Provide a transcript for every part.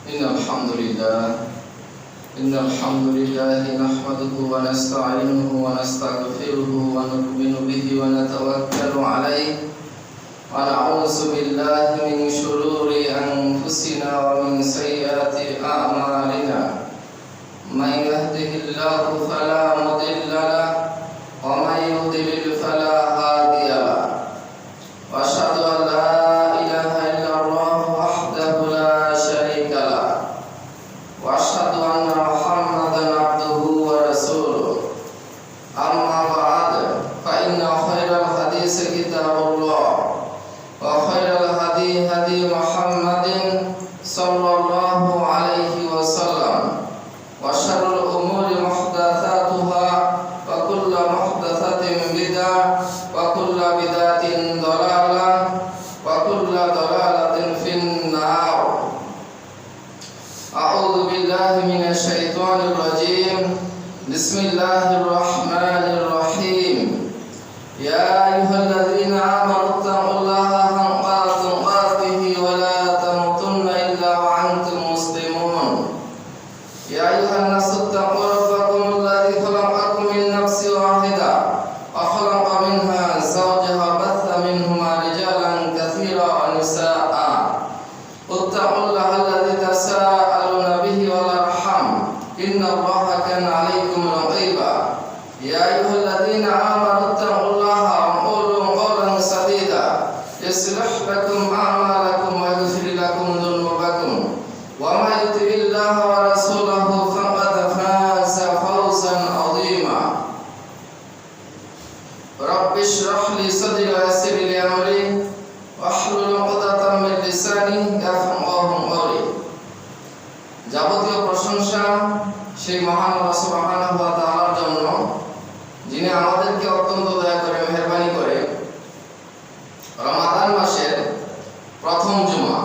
إن الحمد لله نحمده ونستعينه ونستغفره ونؤمن به ونتوكل عليه ونعوذ بالله من شرور أنفسنا ومن سيئات أعمالنا من يهده الله فلا مضل له ومن يضلل فلا هادي له وأشهد أن لا إله إلا الله وحده لا شريك له وأشهد أن محمدا عبده ورسوله أما بعد فإن خير الحديث كتاب الله وخير الهدي هدي محمد صلى الله عليه وسلم وشر الأمور محدثاتها وكل محدثة بدعة وكل بدعة ضلالة وكل ضلالة في النار. أعوذ بالله من الشيطان الرجيم. بسم الله الرحمن الرحيم. يا أيها الذين آمنوا اتقوا الله حق تقاته ولا تموتن إلا وأنتم مسلمون. يا أيها الناس اتقوا ربكم الذي خلقكم من نفس واحدة وخلق منها زوجها وبث منهما رجالا كثيرا ونساء. اتقوا الله الذي تساءلون به والأرحام إن الله كان عليكم رقيبا. يا أيها الذين آمنوا اتقوا الله وقولوا قولا سديدا يصلح لكم أعمالكم ويغفر لكم ذنوبكم ومن يطع الله ورسوله فقد فاز فوزا عظيما. رب اشرح لي صدري ويسر لي أمري واحلل عقدة من লিসানি ইয়াফকাহু কওলি। যাবতীয় প্রশংসা সেই মহান আল্লাহ সুবহানাহু ওয়া তাআলার জন্য, যিনি আমাদেরকে অত্যন্ত দয়া করে মেহেরবানি করে রমাদান মাসের প্রথম জুমা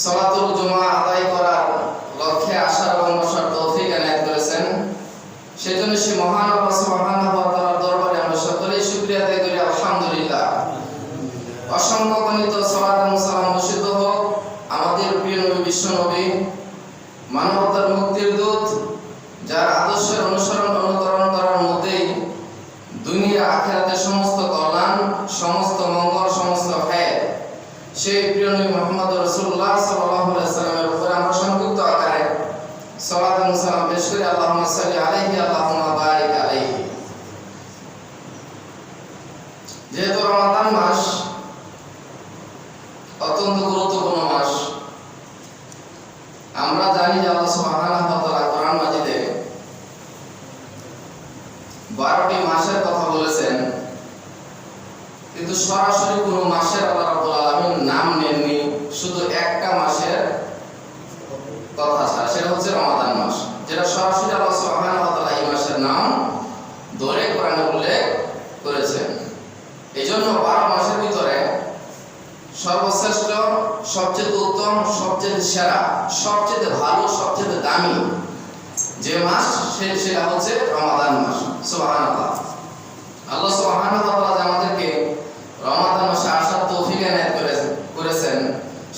সালাতুল জুমা আদায় করার লক্ষ্যে আসার এবং বসার তৌফিক এনায়েত করেছেন। সেজন্য সেই মহান আল্লাহ সুবহানাহু ওয়া তাআলার দরবারে আমরা সকলেই শুকরিয়া আদায় করি আলহামদুলিল্লাহ। অসংখ্য গণিত সালাত এবং সালাম বর্ষিত হোক আমাদের প্রিয় নবী বিশ্ব নবী, মানবতার মুক্তির দূত, যার আদর্শের অনুসরণ করার মধ্যেই দুনিয়া আখিরাতের সমস্ত কল্যাণ, সমস্ত মঙ্গল, সমস্ত খায়ের, সেই প্রিয় নবী মুহাম্মদ রাসূলুল্লাহ সাল্লাল্লাহু আলাইহি ওয়াসাল্লামের উপরে আমরা সংক্ষিপ্ত আকারে সালাত এবং সালাম পেশ করি। আল্লাহুম্মা সাল্লি আলাইহি আল্লাহুম্মা বারিক আলাইহি। যেহেতু রমাদান মাস অত্যন্ত গুরুত্বপূর্ণ মাস, আমরা জানি যে আল্লাহ সুবহানাহু ওয়া তাআলা কোরআন মাজিদে 12টি মাসের কথা বলেছেন, কিন্তু সরাসরি কোনো মাসের আল্লাহ রাব্বুল আলামিন নাম নেননি, শুধু একটা মাসের কথা ছাড়া, সেটা হচ্ছে রমাদান মাস, যেটা সরাসরি আল্লাহ সুবহানাহু ওয়া তাআলা এই মাসের নাম ধরে কোরআনে উল্লেখ করেছেন। এইজন্য 12 মাসের ভিতরে সর্বশ্রেষ্ঠ, সবচেয়ে উত্তম, সবচেয়ে সেরা, সবচেয়ে ভালো, সবচেয়ে দামি যে মাস সেটা হচ্ছে রমাদান মাস। সুবহানাল্লাহ। আল্লাহ সুবহানাহু ওয়া তাআলা আমাদেরকে রমাদান মাসে আসার তৌফিক এনায়েত করেছেন,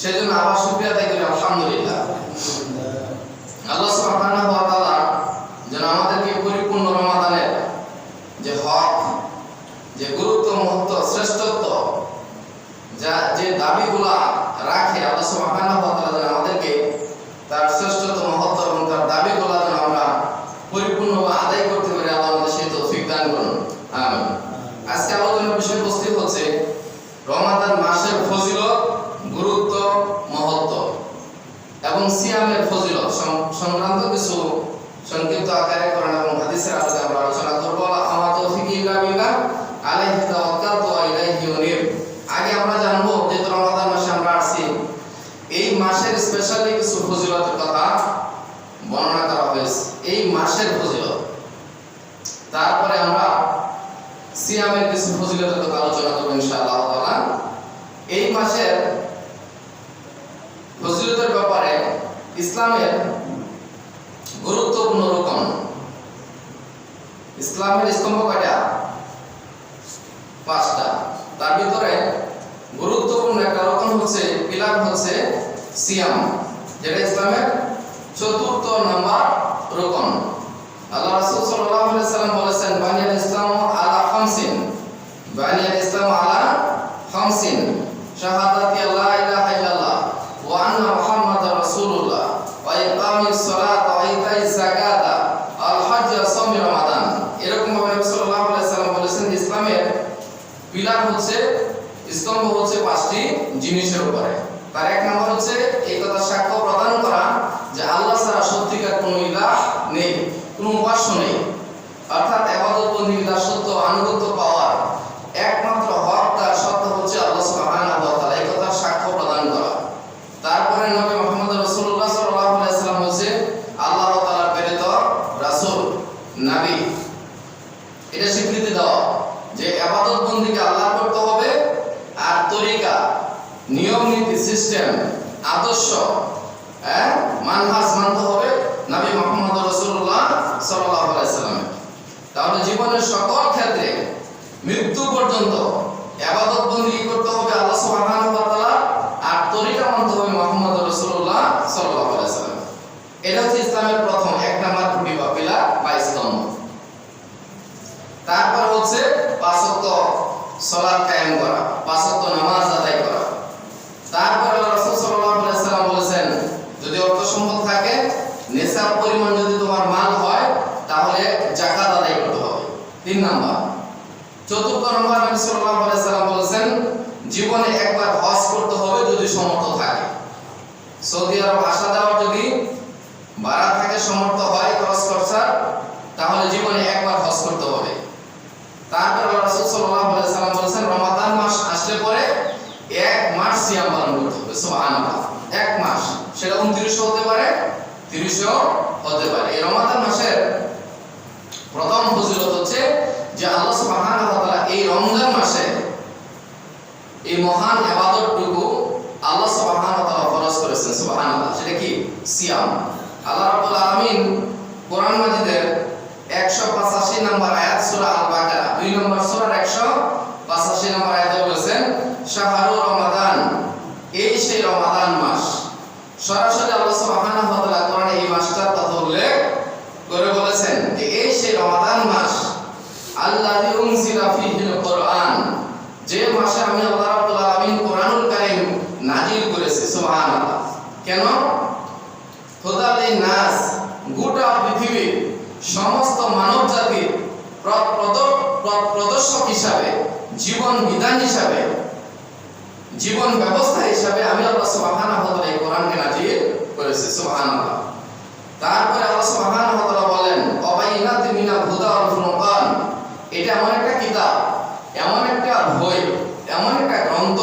সেজন্য আবার শুকরিয়া আদায় করি আলহামদুলিল্লাহ। আল্লাহ সুবহানাহু ওয়া তাআলা যেন আমাদেরকে পরিপূর্ণ রমাদানের যে হক, যে গুরুত্ব, মহত্ব, শ্রেষ্ঠত্ব, যে দাবিগুলা রাখে আল্লাহ সুবহানাহু ওয়া তাআলা যেন আমাদেরকে তার শ্রেষ্ঠত্ব, মহত্ব এবং তার দাবিগুলা যেন আমরা পরিপূর্ণভাবে আদায় করতে পারি, আল্লাহ আমাদের সেই তৌফিক দান করুন, আমিন। আজকে আলোচনার বিষয়বস্তু হচ্ছে রমাদান মাসের ফজিলত, গুরুত্ব, মহত্ব এবং সিয়ামের ফজিলত সংক্রান্ত কিছু সংক্ষিপ্ত আকারে কোরআন এবং হাদিসের আলোকে আমরা আলোচনা করব। আমার তৌফিক ইল্লা বিল্লাহ, আলাইহি তাওয়াক্কালতু ওয়া ইলাইহি উনীব। আগে আমরা জানবো যে রমাদান মাসে আমরা আসছি, এই মাসের স্পেশালি কিছু ফজিলতের কথা বর্ণনা করা হয়েছে, এই মাসের ফজিলত। তারপরে আমরা সিয়ামের কিছু ফজিলতের কথা আলোচনা করব ইনশাআল্লাহ তাআলা। এই মাসের ফজিলতের ব্যাপারে ইসলামের গুরুত্বপূর্ণ রকম, ইসলামের স্তম্ভ কয়টা? 5টা। তার ভিতরে গুরুত্বপূর্ণ একটা রকম হচ্ছে, পিলার হচ্ছে সিয়াম। যেটা ইসলামের চতুর্থ নাম্বার রুকন। আল্লাহ রাসূল সাল্লাল্লাহু আলাইহি ওয়াসাল্লাম বলেছেন, বানিয়াল ইসলামু আলা খামসিন, বানিয়াল ইসলামু আলা খামসিন, শাহাদাতি আল্লা ইলাহা ইল্লাল্লাহ ওয়া আন্না মুহাম্মাদার রাসূলুল্লাহ ওয়া ইকামিস সালাত ওয়া ইতাইজ যাকাতা আল হজ্জ ওয়া সাওম রমাদান। এরকম ভাবে নবী সাল্লাল্লাহু আলাইহি ওয়াসাল্লাম বলেছেন ইসলামের পিলার হচ্ছে, স্তম্ভ হচ্ছে 5টি জিনিসের উপরে। তার এক নম্বর হচ্ছে এই কথা সাক্ষ্য প্রদান করা যে আল্লাহ ছাড়া সত্যিকার কোনো ইলাহ নেই, কোনো উপাস্য নেই, অর্থাৎ ইবাদত বন্দেগী দাসত্ব আনুগত্য পাওয়ার একমাত্র হকদার সত্তা হচ্ছে আল্লাহ সুবহানাহু ওয়া তাআলা, এই কথা সাক্ষ্য প্রদান করা। তারপরে নবী মুহাম্মদ রাসূলুল্লাহ সাল্লাল্লাহু আলাইহি ওয়াসাল্লাম হচ্ছে আল্লাহ তাআলার প্রেরিত রাসূল, নবী। এটা স্বীকৃতি দেওয়া যে ইবাদত বন্দেগী আল্লাহ করতে হবে, আর তরিকা, নিয়ম নীতি, সিস্টেম, আদর্শ, মানহাজ মানতে হবে নবী মুহাম্মদ রাসূলুল্লাহ সাল্লাল্লাহু আলাইহি ওয়াসাল্লাম। তাহলে জীবনের সকল ক্ষেত্রে মৃত্যু পর্যন্ত ইবাদত বন্দেগী করতে হবে আল্লাহ সুবহানাহু ওয়া তাআলা, আর তরিকা মানতে হবে মুহাম্মদ রাসূলুল্লাহ সাল্লাল্লাহু আলাইহি ওয়াসাল্লাম। এটা হচ্ছে ইসলামের প্রথম 1 নাম্বার খুঁটি বা পিলার বা স্তম্ভ। তারপর হচ্ছে 5 ওয়াক্ত সালাত কায়েম করা, 5 ওয়াক্ত নামাজ আদায় করা। তারপর রাসূল সাল্লাল্লাহু আলাইহি ওয়াসাল্লাম বলেছেন, যদি অর্থ সম্পদ থাকে, নিসাব পরিমাণ যদি তোমার মাল হয়, তাহলে যাকাত আদায় করতে হবে। 3 নাম্বার। চতুর্থ নাম্বার, নবী সাল্লাল্লাহু আলাইহি ওয়াসাল্লাম বলেছেন জীবনে একবার হজ করতে হবে যদি সামর্থ্য থাকে। সৌদি আরব আসা যাওয়ার যদি ভাড়া থাকে, সামর্থ্য হয় খরচ খরচা, তাহলে জীবনে একবার হজ করতে হবে। তারপর রাসূল সাল্লাল্লাহু আলাইহি ওয়াসাল্লাম বলেছেন রমাদান মাস আসলে পরে 1 মাস সিয়াম পালন করতে হবে। সুবহানাল্লাহ, 1 মাস, সেটা 29 হতে পারে, 30 হতে পারে। এই রমাদান মাসের প্রথম ফজিলত হচ্ছে যে আল্লাহ সুবহানাহু ওয়া তাআলা এই রমজান মাসে এই মহান ইবাদতটুকু আল্লাহ সুবহানাহু ওয়া তাআলা ফরজ করেছেন। সুবহানাল্লাহ, সেটা কি? সিয়াম। আল্লাহ রাব্বুল আলামিন কোরআন মাজিদের 185 নম্বর আয়াত সূরা আল বাকারা 2 নম্বর সূরার 185 নম্বর আয়াতে বলেছেন শাহরু রমাদান, এই সেই রমাদান মাস। সরাসরি আল্লাহ সুবহানাহু ওয়া তাআলা কোরআনে এই মাসটার কথা উল্লেখ করে বলেছেন যে এই সেই রমাদান মাস আল্লাযী উনজিলা ফীহিল কোরআন, যে মাসে আমি আল্লাহ রাব্বুল আলামিন কোরআনুল কারীম নাযিল করেছি। সুবহানাল্লাহ। কেন? হুদাল লিন-নাস, গোটা পৃথিবীর সমস্ত মানব জাতির প্রদর্শক হিসাবে, জীবন বিধান হিসাবে, জীবন ব্যবস্থা হিসাবে আমি আল্লাহ সুবহানাহু ওয়া তাআলা এই কোরআনকে নাযিল করেছি। সুবহানাল্লাহ। তারপরে আল্লাহ সুবহানাহু ওয়া তাআলা বলেন অবাইনাতিন মিনাল হুদা ওয়াল ফুরকান, এটা এমন একটা কিতাব, এমন একটা বই, এমন একটা গ্রন্থ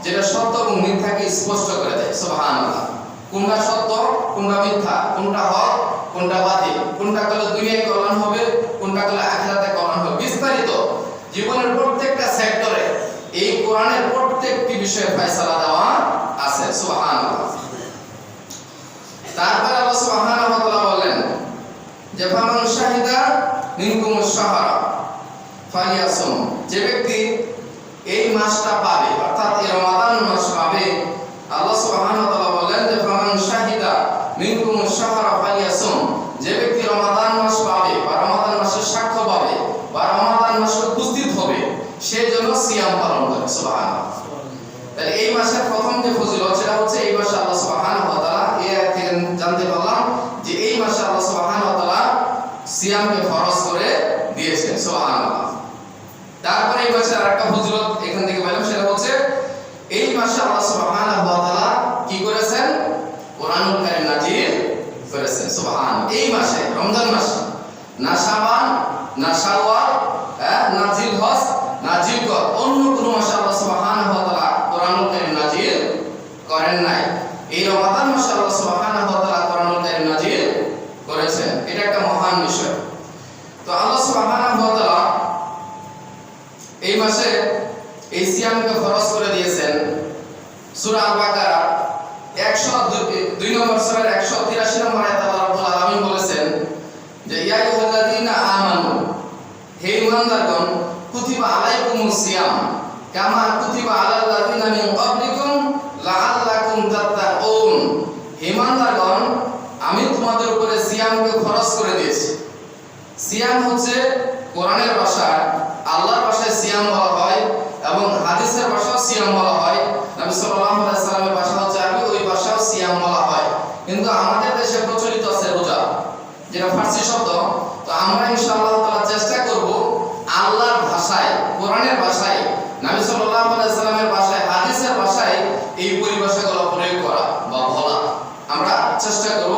যেটা সত্য এবং মিথ্যাকে স্পষ্ট করে দেয়। সুবহানাল্লাহ। কোনটা সত্য, কোনটা মিথ্যা, কোনটা হক, কোনটা বাতিল, কোনটা করলে দুনিয়ায় কল্যাণ হবে, কোনটা করলে আখিরাতে কল্যাণ হবে, বিস্তারিত জীবনের প্রত্যেকটা সেক্টরে এই কোরআনের প্রত্যেকটি বিষয়ে ফয়সালা দেওয়া আছে। সুবহানাল্লাহ। তারপরে আল্লাহ সুবহানাহু ওয়া তাআলা বলেন যে ফামান শাহিদা মিনকুমুশ শাহরা ফালিয়াসুম, যে ব্যক্তি এই মাসটা পাবে, অর্থাৎ এই রমাদান মাস পাবে, আল্লাহ সুবহানাহু ওয়া তাআলা বলেন যে ফামান শাহিদা মিনকুমুশ শাহরা ফালিয়াসুম, যে ব্যক্তি রমাদান মাস পাবে বা রমাদান মাসের সাক্ষ্য পাবে বা রমাদান মাসে উপস্থিত হবে, সে যেন সিয়াম পালন করে। সুবহানাল্লাহ। তাহলে এই মাসের প্রথম যে ফজিলত সেটা হচ্ছে এই মাসে আল্লাহ সুবহানাহু ওয়া তাআলা, এই আয়াত থেকে জানতে পারলাম যে এই মাসে আল্লাহ সুবহানাহু ওয়া তাআলা সিয়ামকে ফরজ করে দিয়েছেন। সুবহানাল্লাহ। তারপরে এই মাসের আরেকটা ফজিলত এখান থেকে পেলাম, সেটা হচ্ছে এই মাসে আল্লাহ সুবহানাহু ওয়া তাআলা কি করেছেন? কোরআনুল কারীম নাযিল করেছেন। সুবহানাল্লাহ। এই মাসে, রমজান মাসে, না শাবান, না শাওয়াল, না জিলহজ, না জিলকদ, অন্য কোন মাসে আল্লাহ সুবহানাহু ওয়া তাআলা কোরআনুল কারীম নাযিল করেন নাই। এই রমাদান মাসে আল্লাহ সুবহানাহু ওয়া তাআলা কোরআনুল কারীম নাযিল করেছেন। এটা একটা মহান বিষয়। তো আল্লাহ সুবহানাহু ওয়া তাআলা এই মাসে এই সিয়ামকে ফরজ করে দিয়েছেন। সূরা আল বাকারা 102 নম্বর সূরার 183 নম্বর আয়াতে আল্লাহ রাব্বুল আলামিন বলেছেন যে ইয়া আইয়ুহাল্লাযীনা আমানু, হে ঈমানদারগণ, কুতিবা আলাইকুমুস সিয়াম কামা কুতিবা আলাল লাযীনা মিন ক্বাবলিকুম লাআল্লাকুম তাত্তাকুন, ঈমানদারগণ, আমি তোমাদের উপরে সিয়ামকে ফরজ করে দিয়েছি। সিয়াম হচ্ছে কোরআনের ভাষায়, আল্লাহর ভাষায় সিয়াম বলা হয় এবং হাদিসের ভাষায় সিয়াম বলা হয়। নবী সাল্লাল্লাহু আলাইহি সাল্লামের ভাষা হচ্ছে আরবি, ওই ভাষায় সিয়াম বলা হয়। কিন্তু আমাদের দেশে প্রচলিত আছে রোজা, যেটা ফার্সি শব্দ। তো আমরা ইনশাআল্লাহ তাআলা চেষ্টা করব আল্লাহর ভাষায়, কোরআনের ভাষায়, নবী সাল্লাল্লাহু আলাইহি সাল্লামের ভাষায়, হাদিসের ভাষায় এই পরিভাষাগুলো প্রয়োগ করা বা বলা। আমরা চেষ্টা করব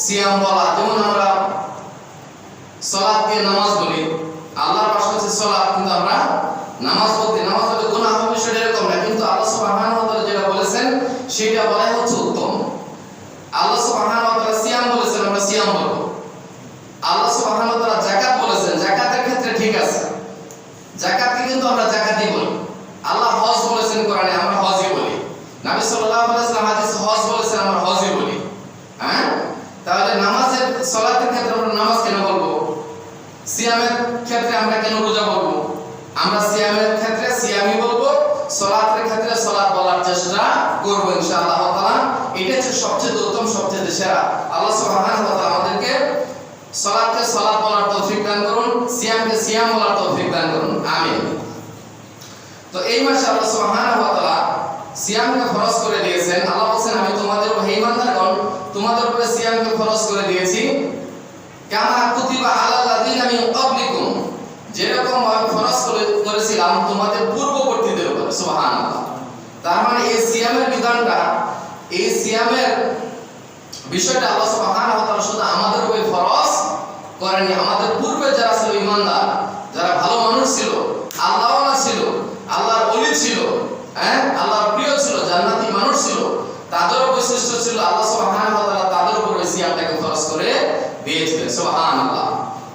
সিয়াম বলা। যেমন আমরা সালাতকে নামাজ বলি, আল্লাহর ভাষা হচ্ছে সালাত, কিন্তু আমরা নামাজ বলতে, নামাজ বলতে গুনাহ হবে সেটা এরকম না, কিন্তু আল্লাহ সুবহানাহু ওয়া তাআলা যেটা বলেছেন সেটা বলাই হচ্ছে উত্তম। আল্লাহ সুবহানাহু ওয়া তাআলা সিয়াম বলেছেন, আমরা সিয়াম বলবো। আল্লাহ সুবহানাহু ওয়া তাআলা যাকাত বলেছেন, যাকাতের ক্ষেত্রে ঠিক আছে, যাকাতকে কিন্তু আমরা যাকাতই বলি। আল্লাহ হজ বলেছেন কোরআনে, আমরা হজই বলি। নবী সাল্লাল্লাহু আলাইহি ওয়াসাল্লাম হাদিসে হজ বলেছেন, আমরা হজই বলি। হ্যাঁ, তাহলে নামাজের, সালাতের ক্ষেত্রে আমরা নামাজ কেন বলবো? সিয়ামের ক্ষেত্রে আমরা কেন রোজা বলবো? আমরা সিয়ামের ক্ষেত্রে সিয়ামই বলবো, সালাতের ক্ষেত্রে সালাত বলার চেষ্টা করব ইনশাআল্লাহ তাআলা। এটা হচ্ছে সবচেয়ে উত্তম, সবচেয়ে সেরা। আল্লাহ সুবহানাহু ওয়া তাআলা আমাদেরকে সালাতকে সালাত বলার তৌফিক দান করুন, সিয়ামকে সিয়াম বলার তৌফিক দান করুন, আমিন। তো এই মাসে আল্লাহ সুবহানাহু ওয়া তাআলা সিয়ামকে ফরজ করে দিয়েছেন। আল্লাহ বলেন, আমি তোমাদের উপর, হে ঈমানদারগণ, তোমাদের উপরে সিয়ামকে ফরজ করে দিয়েছি, কামা কুতিবা আলাল লাযিনা মিন ক্বাবলিকুম, যেরকম ভাবে ফরজ করেছিলাম তোমাদের পূর্ববর্তীদের উপর। সুবহানাল্লাহ। তার মানে এই সিয়ামের বিধানটা, এই সিয়ামের বিষয়টা আল্লাহ সুবহানাহু ওয়া তাআলা শুধু আমাদের উপরে ফরজ করেননি, আমাদের পূর্বে যারা ছিল ঈমানদার, যারা ভালো মানুষ ছিল, আল্লাহওয়ালা ছিল, আল্লাহর ওলি ছিল, হ্যাঁ, আল্লাহর প্রিয় ছিল, জান্নাতি মানুষ ছিল, তাদেরও বৈশিষ্ট্য ছিল, আল্লাহ সুবহানাহু ওয়া তাআলা তাদের উপর ওই সিয়ামটাকে ফরজ করে দিয়েছিলেন। সুবহানাল্লাহ।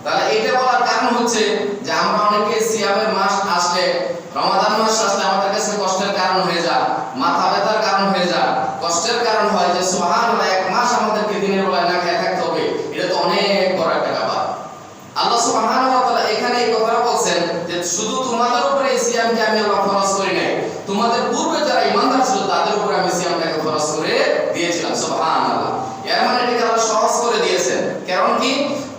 তাহলে এটা বলার কারণ হচ্ছে যে আমরা অনেকে সিয়ামের মাস আসলে, রমাদান মাস আসলে আমাদের কাছে কষ্টের কারণ হয়ে যায়, মাথা ব্যথার কারণ হয়ে যায়, কষ্টের কারণ হয় যে সুবহানাল্লাহ, এক মাস আমাদেরকে দিনের বেলায় না খেয়ে থাকতে হবে, এটা তো অনেক বড় একটা ব্যাপার। আল্লাহ সুবহানাহু ওয়া তাআলা এখানে এই কথাটা বলছেন যে শুধু তোমাদের উপরে এই সিয়ামকে আমি আল্লাহ ফরজ করি নাই, তোমাদের পূর্বে যারা ঈমানদার ছিল তাদের উপরে আমি সিয়ামটাকে ফরজ করে দিয়েছিলাম। সুবহানাল্লাহ। এর মানে এটাকে আল্লাহ সহজ করে দিয়েছেন। কারণ কি,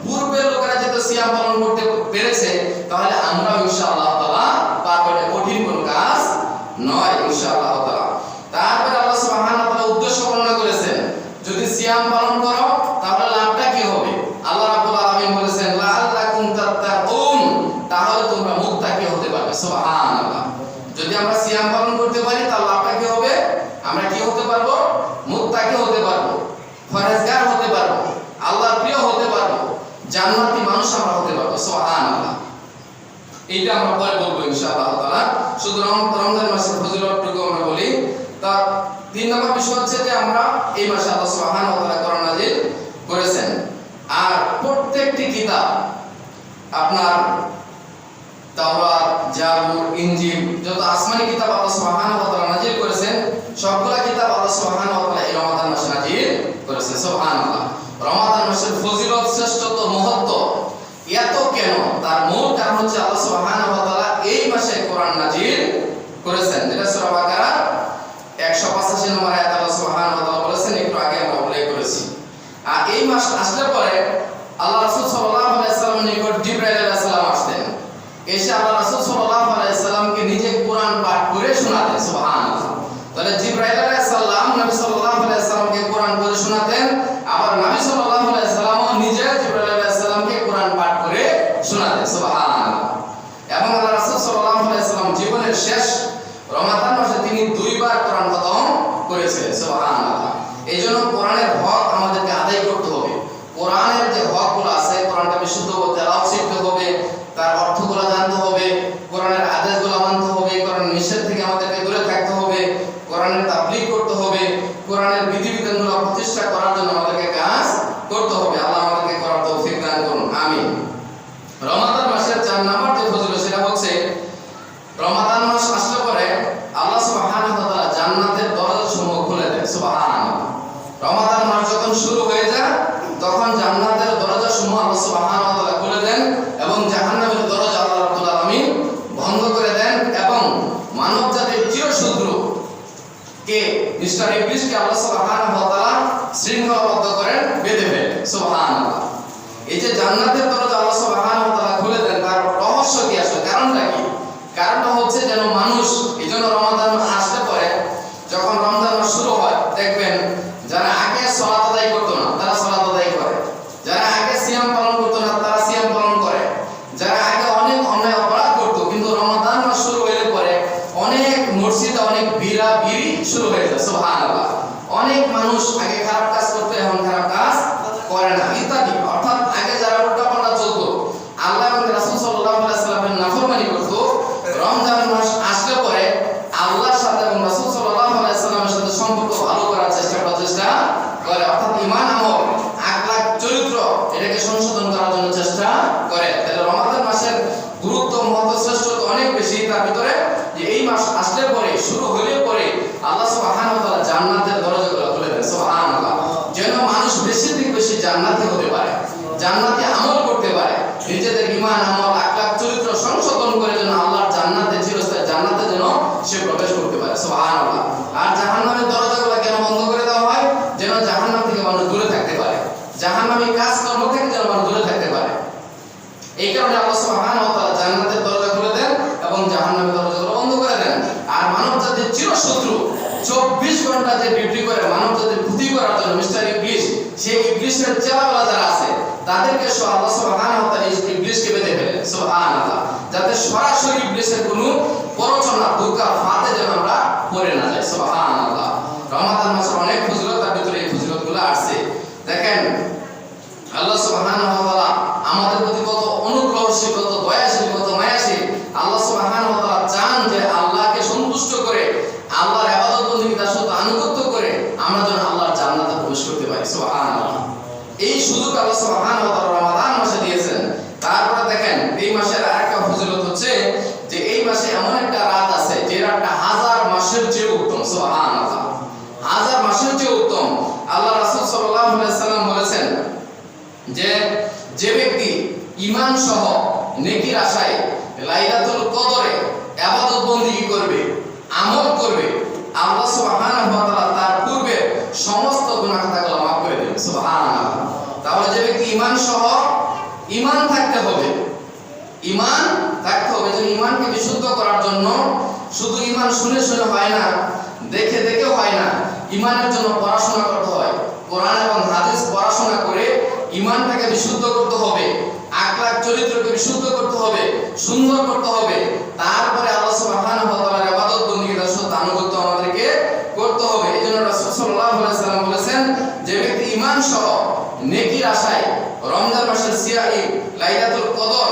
পূর্বের লোকেরা যেহেতু সিয়াম পালন করতে পেরেছে, তাহলে আমরা ইনশাআল্লাহ তাআলা পারবো। এটা কঠিন কোনো কাজ নয় ইনশাআল্লাহ তাআলা। তারপরে আল্লাহ সুবহানাহু ওয়া তাআলা উদ্দেশ্য বর্ণনা করেছেন, যদি সিয়াম পালন করো তাহলে লাভটা কি হবে? আল্লাহ রাব্বুল আলামিন বলেছেন, লাআল্লাকুম তাত্তাকুন, তাহলে তোমরা মুত্তাকি হতে পারবে। সুবহানাল্লাহ। যদি আমরা সিয়াম পালন করতে পারি তাহলে লাভটা কি হবে? আমরা কি হতে পারবো? মুত্তাকি হতে পারবো, ফরজগার হতে পারবো, আল্লাহর প্রিয় হতে পারবো, জান্নাতি মানুষ আমরা হতে পারবো। সুবহানাল্লাহ। এইটা আমরা পরে বলবো ইনশাআল্লাহ তাআলা। শুধু রমজান মাসের ফজিলতটুকু আমরা বলি। তার 3 নম্বর বিষয় হচ্ছে যে আমরা এই মাসে আল্লাহ সুবহানাহু ওয়া তাআলা কোরআন নাযিল করেছেন। আর প্রত্যেকটি কিতাব, আপনার তাওরাত, জাবুর, ইনজিল, যত আসমানি কিতাব আল্লাহ সুবহানাহু ওয়া তাআলা নাযিল করেছেন, সবগুলা কিতাব আল্লাহ সুবহানাহু ওয়া তাআলা এই রমাদান মাসে নাযিল করেছেন। সুবহানাল্লাহ। রমাদান মাসের ফজিলত, শ্রেষ্ঠত্ব, মহত্ব এত কেন? তার মূল কারণ হচ্ছে আল্লাহ সুবহানাহু ওয়া তাআলা এই মাসে কোরআন নাযিল করেছেন, যেটা সূরা বাকারা 185 নম্বর আয়াতে আল্লাহ সুবহানাহু ওয়া তাআলা বলেছেন, একটু আগে আমরা উল্লেখ করেছি। আর এই মাস আসলে পরে আল্লাহ রাসূল সাল্লাল্লাহু আলাইহি ওয়াসাল্লামের নিকট জিবরাইল আলাইহিস সালাম আসতেন, এসে আল্লাহ রাসূল সাল্লাল্লাহু আলাইহি ওয়াসাল্লামকে নিজে কোরআন পাঠ করে শোনাতেন। সুবহানাল্লাহ। তাহলে জিবরাইল আলাইহিস সালাম নবী সাল্লাল্লাহু আলাইহি ওয়াসাল্লামকে কোরআন পড়ে শোনাতেন, আবার নবী সাল্লাল্লাহু আলাইহি ওয়াসাল্লামও নিজে জিবরাইল আলাইহিস সালামকে কোরআন পাঠ করে শোনাতেন। সুবহানাল্লাহ। এবং আল্লাহ রাসূল সাল্লাল্লাহু আলাইহি ওয়াসাল্লাম জীবনের শেষ রমাদান মাসে তিনি 2 বার কোরআন খতম করেছিলেন। সুবহানাল্লাহ। এইজন্য কোরআনের হক আমাদেরকে আদায় করতে হবে। কোরআনের যে হকগুলো আছে, কোরআনটা বিশুদ্ধ তেলাওয়াত শিখতে হবে, তার অর্থগুলো জানতে হবে, কোরআনের আদেশগুলো মানতে হবে, কোরআনের নিষেধ থেকে আমাদেরকে দূরে থাকতে হবে, কোরআনের তাবলীগ করতে হবে, কোরআনের বিধিবিধানগুলো প্রতিষ্ঠা করার জন্য আমাদেরকে কাজ করতে হবে। আল্লাহ আমাদেরকে করার তৌফিক দান করুন, আমিন। রমাদান মাসের 4 নম্বর যে ফজিলত, সেটা হচ্ছে রমাদান মাস আসলে পরে আল্লাহ সুবহানাহু ওয়া তাআলা জান্নাতের দরজাসমূহ খুলে দেন। সুবহানাল্লাহ। রমাদান মাস যখন শুরু হয়ে যায় তখন জান্নাতের দরজাসমূহ আল্লাহ সুবহানাহু ওয়া তাআলা খুলে দেন এবং জাহান্নামের দরজা আল্লাহ রাব্বুল আলামিন বন্ধ করে দেন এবং মানবজাতির চিরশত্রু কে, মিস্টার ইবলিসকে আল্লাহ সুবহানাহু ওয়া তাআলা শৃঙ্খলাবদ্ধ করেন, বেঁধে ফেলেন। সুবহানাল্লাহ। এই যে জান্নাতের দরজা আল্লাহ সুবহানাহু ওয়া তাআলা খুলে দেন, তার রহস্য কি আসলে, কারণটা কি? কারণটা হচ্ছে যেন মানুষ, এইজন্য রমাদান মাস আসলে পরে যখন রমজান মাস শুরু হয় দেখবেন যারা আগে সালাত আদায় করতো না তারা সালাত আদায় করে, যারা আগে সিয়াম পালন করতো না তারা সিয়াম পালন করে, যারা আগে অনেক অন্যায় অপরাধ করতো কিন্তু রমাদান মাস শুরু হলে পরে অনেক মসজিদে অনেক বিড়ি শুরু হয়ে যায়। সুবহানাল্লাহ। অনেক মানুষ আগে খারাপ কাজ করতো, এখন খারাপ কাজ করে না ইত্যাদি। অর্থাৎ আগে যারা উল্টাপাল্টা চলতো, আল্লাহ এবং রাসূল সাল্লাল্লাহু আলাইহি ওয়াসাল্লামের নাফরমানি করতো, রমজান মাস আসলে পরে আল্লাহর সাথে এবং রাসূল সাল্লাল্লাহু আলাইহি ওয়াসাল্লামের সাথে সম্পর্ক ভালো করার চেষ্টা করে, অর্থাৎ ঈমান, আমল, আখলাক, চরিত্র এটাকে সংশোধন করার জন্য চেষ্টা করে। তাহলে রমাদান মাসের গুরুত্ব, মহত্ব, শ্রেষ্ঠত্ব অনেক বেশি। তার ভিতরে যে এই মাস আসলে পরে, শুরু হলে পরে আল্লাহ সুবহানাহু ওয়া তাআলা জান্নাতের দরজাগুলো খুলে দেন। সুবহানাল্লাহ। যেন মানুষ বেশি থেকে বেশি জান্নাতি হতে পারে, জান্নাতি আমল করতে পারে, নিজেদের ঈমান, আমল, আখলাক, চরিত্র সংশোধন করে যেন আল্লাহর জান্নাতে, চিরস্থায়ী জান্নাতে যেন সে প্রবেশ করতে পারে। সুবহানাল্লাহ। আর জাহান্নামের দরজাগুলো কেন বন্ধ করে দেওয়া হয়? যেন জাহান্নাম থেকে মানুষ দূরে থাকতে পারে, জাহান্নামী কাজকর্ম থেকে যেন মানুষ দূরে থাকতে পারে। এই কারণে আল্লাহ সুবহানাহু ওয়া তাআলা জান্নাতের দরজা খুলে দেন এবং জাহান্নামের দরজাগুলো বন্ধ করে দেন। আর মানব জাতির চিরশত্রু 24 ঘন্টা যে ডিউটি করে মানব জাতির ক্ষতি করার জন্য মিস্টার ইবলিস, সেই ইবলিসের চেলাবেলা যারা আছে তাদেরকে আল্লাহ সুবহানাহু ওয়া তাআলা ইবলিসকে বেঁধে ফেলেন। সুবহানাল্লাহ। যাতে সরাসরি ইবলিসের কোনো প্ররোচনা, ধোঁকা, ফাঁদে যেন আমরা পড়ে না যাই। সুবহানাল্লাহ। রমাদান মাসের অনেক ফজিলত, তার ভিতরে এই ফজিলতগুলো আসছে। দেখেন আল্লাহ সুবহানাহু ওয়া তাআলা আমাদের প্রতি কত অনুগ্রহশীল, কত দয়াশীল, কত মায়াশীল। আল্লাহ সুবহানাহু ওয়া তাআলা চান যে আল্লাহকে সন্তুষ্ট করে, আল্লাহর ইবাদত বندگی তার সাথে আনুগত্য করে আমরা যেন আল্লাহর জান্নাতে প্রবেশ করতে পারি। সুবহানাল্লাহ। এই সুযোগ আল্লাহ সুবহানাহু ওয়া তাআলা রমাদান মাসে দিয়েছেন। তারপরে দেখেন এই মাসের আরেকটা ফজিলত হচ্ছে যে এই মাসে এমন একটা রাত আছে যে রাতটা 1000 মাসের চেয়ে উত্তম। সুবহানাল্লাহ। 1000 মাসের চেয়ে উত্তম। আল্লাহ রাসূল সাল্লাল্লাহু আলাইহি ওয়াসাল্লাম বলেছেন যে ব্যক্তি ঈমান সহ নেকির আশায় লাইলাতুল কদরে ইবাদত বندگی করবে, আমল করবে, আল্লাহ সুবহানাহু ওয়া তাআলা তার পূর্বে সমস্ত গুনাহ খাতাগুলো মাফ করে দেবেন। সুবহানাল্লাহ। তাহলে যে ব্যক্তি ঈমান সহ, ঈমান থাকতে হবে, ঈমান থাকতে হবে। যে ঈমানকে বিশুদ্ধ করার জন্য শুধু ঈমান শুনে শুনে হয় না, দেখে দেখেও হয় না। ঈমানের জন্য পড়াশোনা করতে হয়, কোরআন এবং হাদিস পড়াশোনা করে ঈমানটাকে বিশুদ্ধ করতে হবে, আখলাক, চরিত্রকে বিশুদ্ধ করতে হবে, সুন্দর করতে হবে। তারপরে আল্লাহ সুবহানাহু ওয়া তাআলার ইবাদত বندگی তার সাথে আনুগত্য আমাদেরকে করতে হবে। এজন্য রাসূল সাল্লাল্লাহু আলাইহি ওয়াসাল্লাম বলেছেন যে ব্যক্তি ঈমান সহ নেকির আশায় রমজান মাসের সিয়াই লাইলাতুল কদর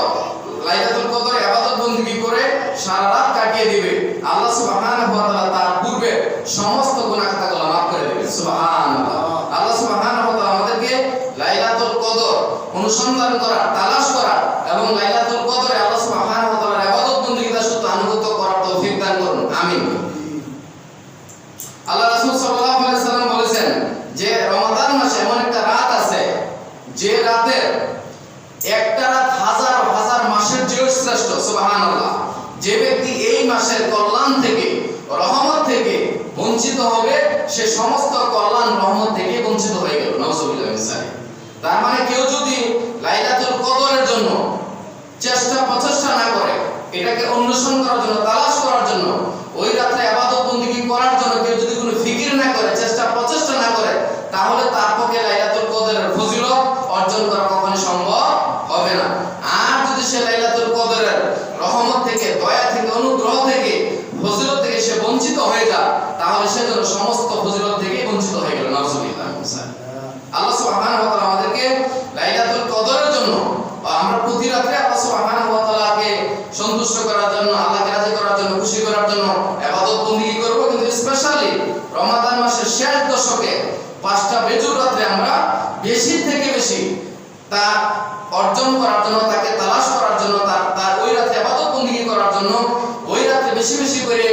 ইবাদত বندگی করে সারা রাত কাটিয়ে দিবে, আল্লাহ সুবহানাহু ওয়া তাআলা তার পূর্বে সমস্ত গুনাহ খাতাগুলো মাফ করে দিবেন। সুবহানাল্লাহ। আল্লাহ সুবহানাহু ওয়া তাআলা আমাদেরকে লাইলাতুল কদর অনুসন্ধান করা, তালাশ করা এবং লাইলাতুল কদরে আল্লাহ সুবহানাহু ওয়া তাআলার ইবাদত বندگی তার সাথে আনুগত্য করার তৌফিক দান করুন। আমিন। আল্লাহ রাসূল সাল্লাল্লাহু আলাইহি ওয়াসাল্লাম বলেছেন যে রমাদান মাসে এমন একটা রাত আছে যে রাতের একটা রাত 1000 মাসের চেয়ে শ্রেষ্ঠ। সুবহানাল্লাহ। যে ব্যক্তি এই মাসের কল্যাণ থেকে, রহমত থেকে বঞ্চিত হবে সে সমস্ত কল্যাণ, রহমত থেকে বঞ্চিত হয়ে গেল। নাউযুবিল্লাহি মিন যালিক। তার মানে কেউ যদি লাইলাতুল কদরের জন্য প্রচেষ্টা না করে, এটাকে অন্বেষণ করার জন্য, তালাশ করার জন্য, ওই রাতে ইবাদত বندگی করার জন্য কেউ যদি কোনো ফিকির না করে, প্রচেষ্টা না করে, তাহলে তার পক্ষে লাইলাতুল কদরের ফজিলত অর্জন করা কখনোই সম্ভব হবে না। আর যদি সে লাইলাতুল কদরের রহমত থেকে, দয়া থেকে, অনুগ্রহ থেকে, ফজিলত থেকে সে বঞ্চিত হয়ে যায়, তাহলে সে যেন সমস্ত ফজিলত থেকে বঞ্চিত হয়ে গেল। নাউযুবিল্লাহ। আল্লাহ সুবহানাহু ওয়া তাআলা আমাদেরকে লাইলাতুল কদরের জন্য, আমরা প্রতি রাতে আল্লাহ সুবহানাহু ওয়া তাআলাকে সন্তুষ্ট করার জন্য, আল্লাহকে রাজি করার জন্য, খুশি করার জন্য ইবাদত বندگی করব। কিন্তু স্পেশালি রমাদান মাসের শেষ দশকে 5টা বেজুর রাতে আমরা বেশি থেকে বেশি তা অর্জন করার জন্য, তাকে তালাশ করার জন্য, তার ওই রাতে ইবাদত বندگی করার জন্য, ওই রাতে বেশি বেশি করে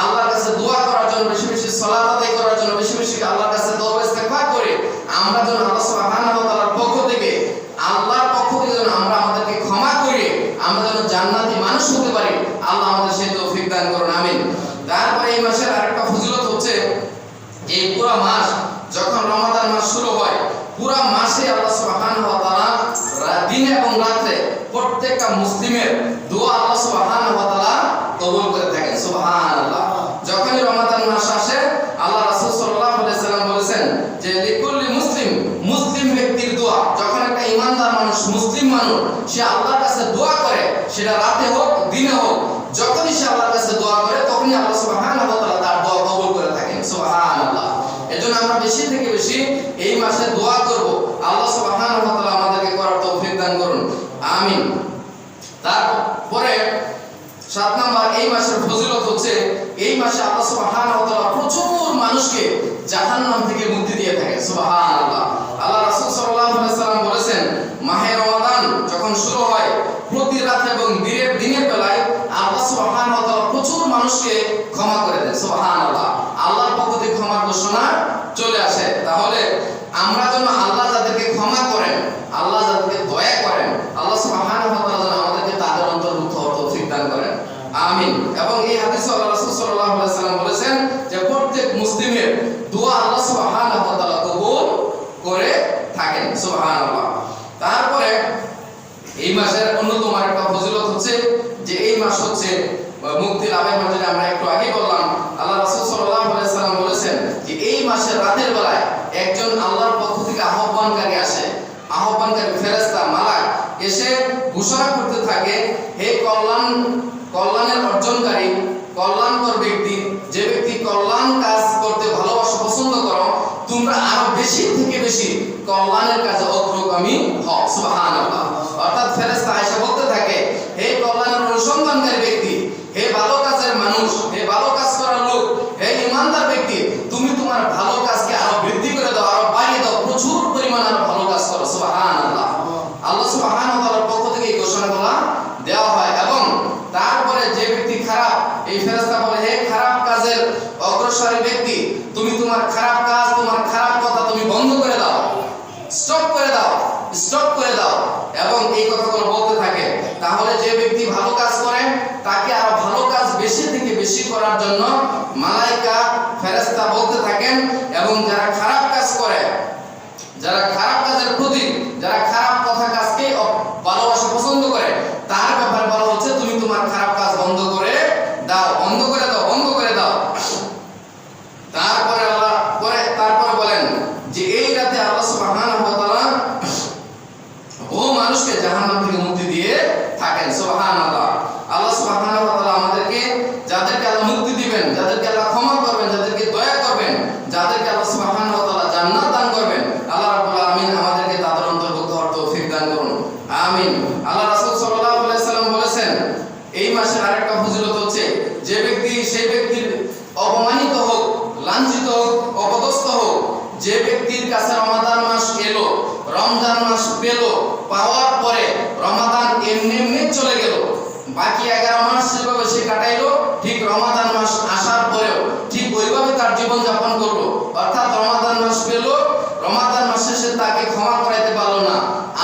আল্লাহর কাছে দোয়া করার জন্য, বেশি বেশি সালাত আদায় করার জন্য, বেশি বেশি আল্লাহর কাছে তওবা ইস্তেগফার করে আমরা যেন আল্লাহ সুবহানাহু ওয়া তাআলার পক্ষ থেকে, আল্লাহর পক্ষ থেকে যেন আমরা আমাদেরকে ক্ষমা করে আমরা যেন জান্নাতি মানুষ হতে পারি। আল্লাহ আমাদের সেই তৌফিক দান করুন। আমিন। তারপরে এই মাসের আরেকটা ফজিলত হচ্ছে এই পুরো মাস যখন রমাদান মাস শুরু হয় পুরা মাসে আল্লাহ সুবহানাহু ওয়া তাআলা দিনে এবং রাতে প্রত্যেকটা মুসলিমের দোয়া আল্লাহ সুবহানাহু ওয়া তাআলা কবুল করে থাকেন। সুবহানাল্লাহ। যখন রমাদান মাস আসে আল্লাহ রাসূল সাল্লাল্লাহু আলাইহি সাল্লাম বলেছেন যে লিকুল্লি মুসলিম, মুসলিম ব্যক্তির দোয়া, যখন একটা ঈমানদার মানুষ মুসলিম মানুষ সে আল্লাহর কাছে দোয়া করে, সেটা রাতে হোক দিনে হোক, যখনই সে আল্লাহর কাছে দোয়া করে তখনই আল্লাহ সুবহানাহু ওয়া তাআলা তার দোয়া কবুল করে থাকেন। সুবহানাল্লাহ। এজন্য আমরা বেশি থেকে বেশি এই মাসে দোয়া করব, আল্লাহ সুবহানাহু ওয়া তাআলা আমাদেরকে করার তৌফিক দান করুন। আমিন। তারপরে 7 নাম্বার এই মাসের ফজিলত হচ্ছে এই মাসে আল্লাহ সুবহানাহু ওয়া তাআলা প্রচুর মানুষকে জাহান্নাম থেকে মুক্তি দিয়ে থাকে। সুবহানাল্লাহ। আল্লাহ রাসূল সাল্লাল্লাহু আলাইহি সাল্লাম বলেছেন মাহে রমাদান যখন শুরু হয় প্রতি রাত এবং দিনের বেলায় আল্লাহ সুবহানাহু ওয়া তাআলা প্রচুর মানুষকে ক্ষমা করে দেন। সুবহানাল্লাহ। আল্লাহর পক্ষ থেকে ক্ষমার ঘোষণা চলে আসে। তাহলে আমরা যেন আল্লাহ যাদেরকে ক্ষমা করেন, আল্লাহ যাদেরকে দয়া করেন, আল্লাহ সুবহানাহু ওয়া তাআলা যেন আমাদেরকে তাদের অন্তর্ভুক্ত হওয়ার তৌফিক দান করেন। আমিন। এবং এই হাদিসে আল্লাহ রাসূল সাল্লাল্লাহু আলাইহি সাল্লাম বলেছেন যে প্রত্যেক মুসলিমের দোয়া আল্লাহ সুবহানাহু ওয়া তাআলা কবুল করে থাকেন। সুবহানাল্লাহ। তারপরে এই মাসের অন্যতম একটা ফজিলত হচ্ছে যে এই মাস হচ্ছে মুক্তি লাভের মাস। যেটা আমরা একটু আগে বললাম, আল্লাহ রাসূল সাল্লাল্লাহু আলাইহি সাল্লাম বলেছেন যে এই মাসের রাতের বেলায় একজন আল্লাহর পক্ষ থেকে আহ্বানকারী আসে, আহ্বানকারী ফেরেশতা মালাক এসে ঘোষণা করতে থাকে, হে কল্যাণের অর্জনকারী, কল্যাণকর ব্যক্তি, যে ব্যক্তি কল্যাণ কাজ করতে ভালোবাসো, পছন্দ করো, তোমরা আরো বেশি থেকে বেশি কল্যাণের কাজে অগ্রগামী হও। সুবহানাল্লাহ। অর্থাৎ ফেরেশতা এসে বলতে থাকে, হে কল্যাণের অনুসন্ধানকারী ব্যক্তি, হে ভালো কাজের মানুষ, হে ভালো কাজ করার লোক, হে ঈমানদার ব্যক্তি, তুমি তোমার ভালো কাজকে আরো বৃদ্ধি করে দাও, আরো বাড়িয়ে দাও, প্রচুর পরিমাণে আরো ভালো কাজ করো। সুবহানাল্লাহ। আল্লাহ সুবহানাহু ওয়া তাআলার পক্ষ থেকে এই ঘোষণাগুলো দেওয়া হয়। এবং তারপরে যে ব্যক্তি খারাপ, এই ফেরেশতা বলে, হে খারাপ কাজের অগ্রসরী ব্যক্তি, তুমি তোমার খারাপ কাজ, তোমার খারাপ কথা তুমি বন্ধ করে দাও, স্টপ করে দাও, স্টপ করে দাও। এবং এই কথাগুলো বলতে থাকে। তাহলে যে ব্যক্তি ভালো কাজ করে তাকে আরো ভালো কাজ বেশি থেকে বেশি করার জন্য মালায়েকা ফেরেশতা বলতে থাকেন। এবং যারা খারাপ কাজ করে, যারা খারাপ কাজের প্রতি, যারা খারাপ কথা কাজকে ভালোবাসা পছন্দ করে, তার ব্যাপারে বলা হচ্ছে তুমি তোমার খারাপ কাজ বন্ধ করে দাও, বন্ধ করে দাও, বন্ধ করে দাও। তারপরে বলেন যে এই রাতে আল্লাহ সুবহানাহু ওয়া তাআলা বহু মানুষকে জাহান্নাম থেকে মুক্তি দিয়ে থাকেন। সুবহানাল্লাহ। আল্লাহ সুবহানাহু ওয়া তাআলা আমাদেরকে, যাদেরকে আল্লাহ মুক্তি দিবেন, যাদেরকে আল্লাহ ক্ষমা করবেন, যাদেরকে দয়া করবেন, যাদেরকে আল্লাহ সুবহানাহু ওয়া তাআলা জান্নাত দান করবেন, আল্লাহ রাব্বুল আলামিন আমাদেরকে তাদের অন্তর্ভুক্ত হওয়ার তৌফিক দান করুন। আমিন। আল্লাহ রাসূল সাল্লাল্লাহু আলাইহি সাল্লাম বলেছেন এই মাসের আরেকটা ফজিলত হচ্ছে যে ব্যক্তি, সেই ব্যক্তির অপমানিত হোক, লাঞ্ছিত হোক, অপদস্থ হোক, যে ব্যক্তির কাছে রমাদান মাস এলো, রমজান মাস পেল, পাওয়ার পরে রমাদান এমনি চলে গেল, বাকি 11 মাস যেভাবে সে কাটাইলো, ঠিক রমাদান মাস আসার পরেও ঠিক ওইভাবে তার জীবন যাপন করলো। অর্থাৎ রমাদান মাস পেল, রমাদান মাস শেষে তাকে ক্ষমা করাইতে পারলো না,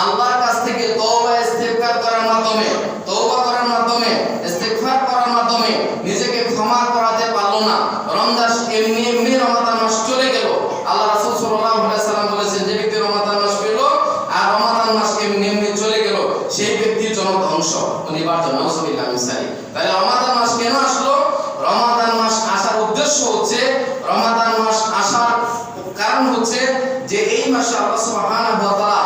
আল্লাহর কাছ থেকে তওবা ইস্তেগফার করার মাধ্যমে, তওবা করার মাধ্যমে, ইস্তেগফার করার মাধ্যমে নিজেকে ক্ষমা করাতে পারলো না, রমজান এমনি রমাদান মাস চলে গেল। আল্লাহ রাসূল সাল্লাল্লাহু আলাইহি সাল্লাম বলেছেন যে ব্যক্তি রমাদান মাস পেল আর রমাদান মাস এমনি চলে গেল, সেই ব্যক্তির জন্য ধ্বংস অনিবার্য। নাউযুবিল্লাহি মিন যালিক। তাহলে রমাদান মাস কেন আসলো? রমাদান মাস আসার উদ্দেশ্য হচ্ছে, রমাদান মাস আসার কারণ হচ্ছে যে এই মাসে আল্লাহ সুবহানাহু ওয়া তাআলা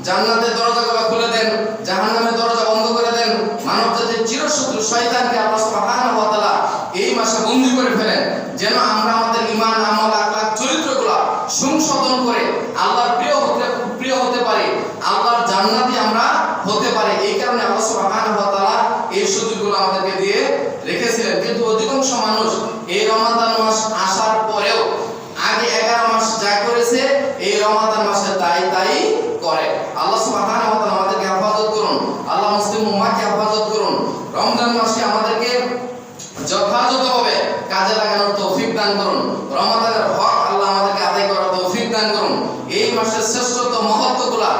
জান্নাতের দরজাগুলো খুলে দেন, জাহান্নামের দরজা বন্ধ করে দেন, মানবজাতির চিরশত্রু শয়তানকে আল্লাহ সুবহানাহু ওয়া তাআলা এই মাসে বন্দী করে ফেলেন, যেন আমরা আমাদের ঈমান, আমল, আখলাক, চরিত্রগুলো সংশোধন করে আল্লাহর প্রিয় হতে পারি, আল্লাহর জান্নাতি আমরা হতে পারি। এই কারণে আল্লাহ সুবহানাহু ওয়া তাআলা এই সুযোগগুলো আমাদেরকে দিয়ে রেখেছিলেন। কিন্তু অধিকাংশ মানুষ এই রমাদান মাস আসার পরেও আগে 11 মাস যা করেছে এই রমাদান মাসে তাই করে। আল্লাহ সুবহানাহু ওয়া তাআলা আমাদেরকে হেফাজত করুন, আল্লাহ মুসলিম উম্মাহকে হেফাজত করুন। রমজান মাসে আমাদেরকে যথাযথভাবে কাজে লাগানোর তৌফিক দান করুন। রমাদানের হক আল্লাহ আমাদেরকে আদায় করার তৌফিক দান করুন। এই মাসের শ্রেষ্ঠত্ব, মহত্বগুলা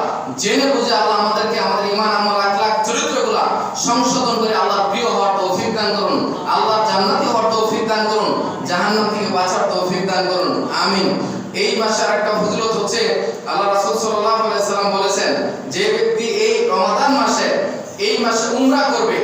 জেনে বুঝে আল্লাহ আমাদেরকে আমাদের ঈমান, আমল, আখলাক, চরিত্রগুলা সংশোধন করে আল্লাহর প্রিয় হওয়ার তৌফিক দান করুন, আল্লাহর জান্নাতি হওয়ার তৌফিক দান করুন, জাহান্নাম থেকে বাঁচার তৌফিক দান করুন। আমিন। এই মাসের একটা ফজিলত হচ্ছে আল্লাহ রাসূল সাল্লাল্লাহু আলাইহি ওয়াসাল্লাম বলেছেন, যে ব্যক্তি এই রমাদান মাসে এই মাসে উমরা করবে,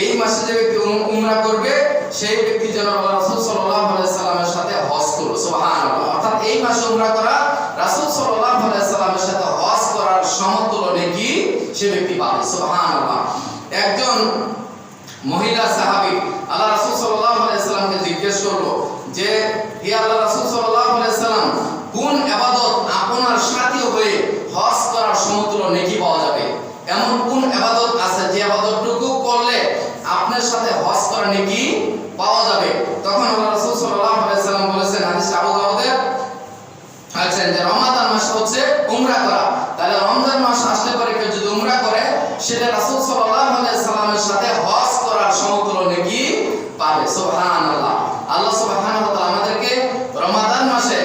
এই মাসে যে ব্যক্তি উমরা করবে সেই ব্যক্তি যেন আল্লাহ রাসূল সাল্লাল্লাহু আলাইহি ওয়াসাল্লামের সাথে হজ করবে। সুবহানাল্লাহ। অর্থাৎ এই মাসে উমরা করা রাসূল সাল্লাল্লাহু আলাইহি ওয়াসাল্লামের সাথে হজ করার সমতুল্য নেকি সে ব্যক্তি পাবে। সুবহানাল্লাহ। একজন মহিলা সাহাবী আল্লাহ রাসূল সাল্লাল্লাহু আলাইহি ওয়াসাল্লামকে জিজ্ঞেস করলো যে, হে আল্লাহ রাসূল সাল্লাল্লাহু আলাইহি ওয়াসাল্লাম, কোন ইবাদত আপনার সাথী হয়ে হজ করার সমতুল্য নেকি পাওয়া যাবে? এমন কোন ইবাদত আছে যে ইবাদতটুকু করলে আপনার সাথে হজ করার নেকি পাওয়া যাবে? তখন আল্লাহ রাসূল সাল্লাল্লাহু আলাইহি ওয়াসাল্লাম বলেছেন, হাদিস আবু দাউদের আছেন যে রমাদান মাস হচ্ছে উমরা করা। তাহলে রমজান মাস আসলে পরে কেউ যদি উমরা করে সেটা রাসূল সাল্লাল্লাহু আলাইহি ওয়াসাল্লামের সাথে হজ করার সমতুল্য নেকি পাবে। সুবহানাল্লাহ। আল্লাহ সুবহানাহু ওয়া তাআলা আমাদেরকে রমাদান মাসে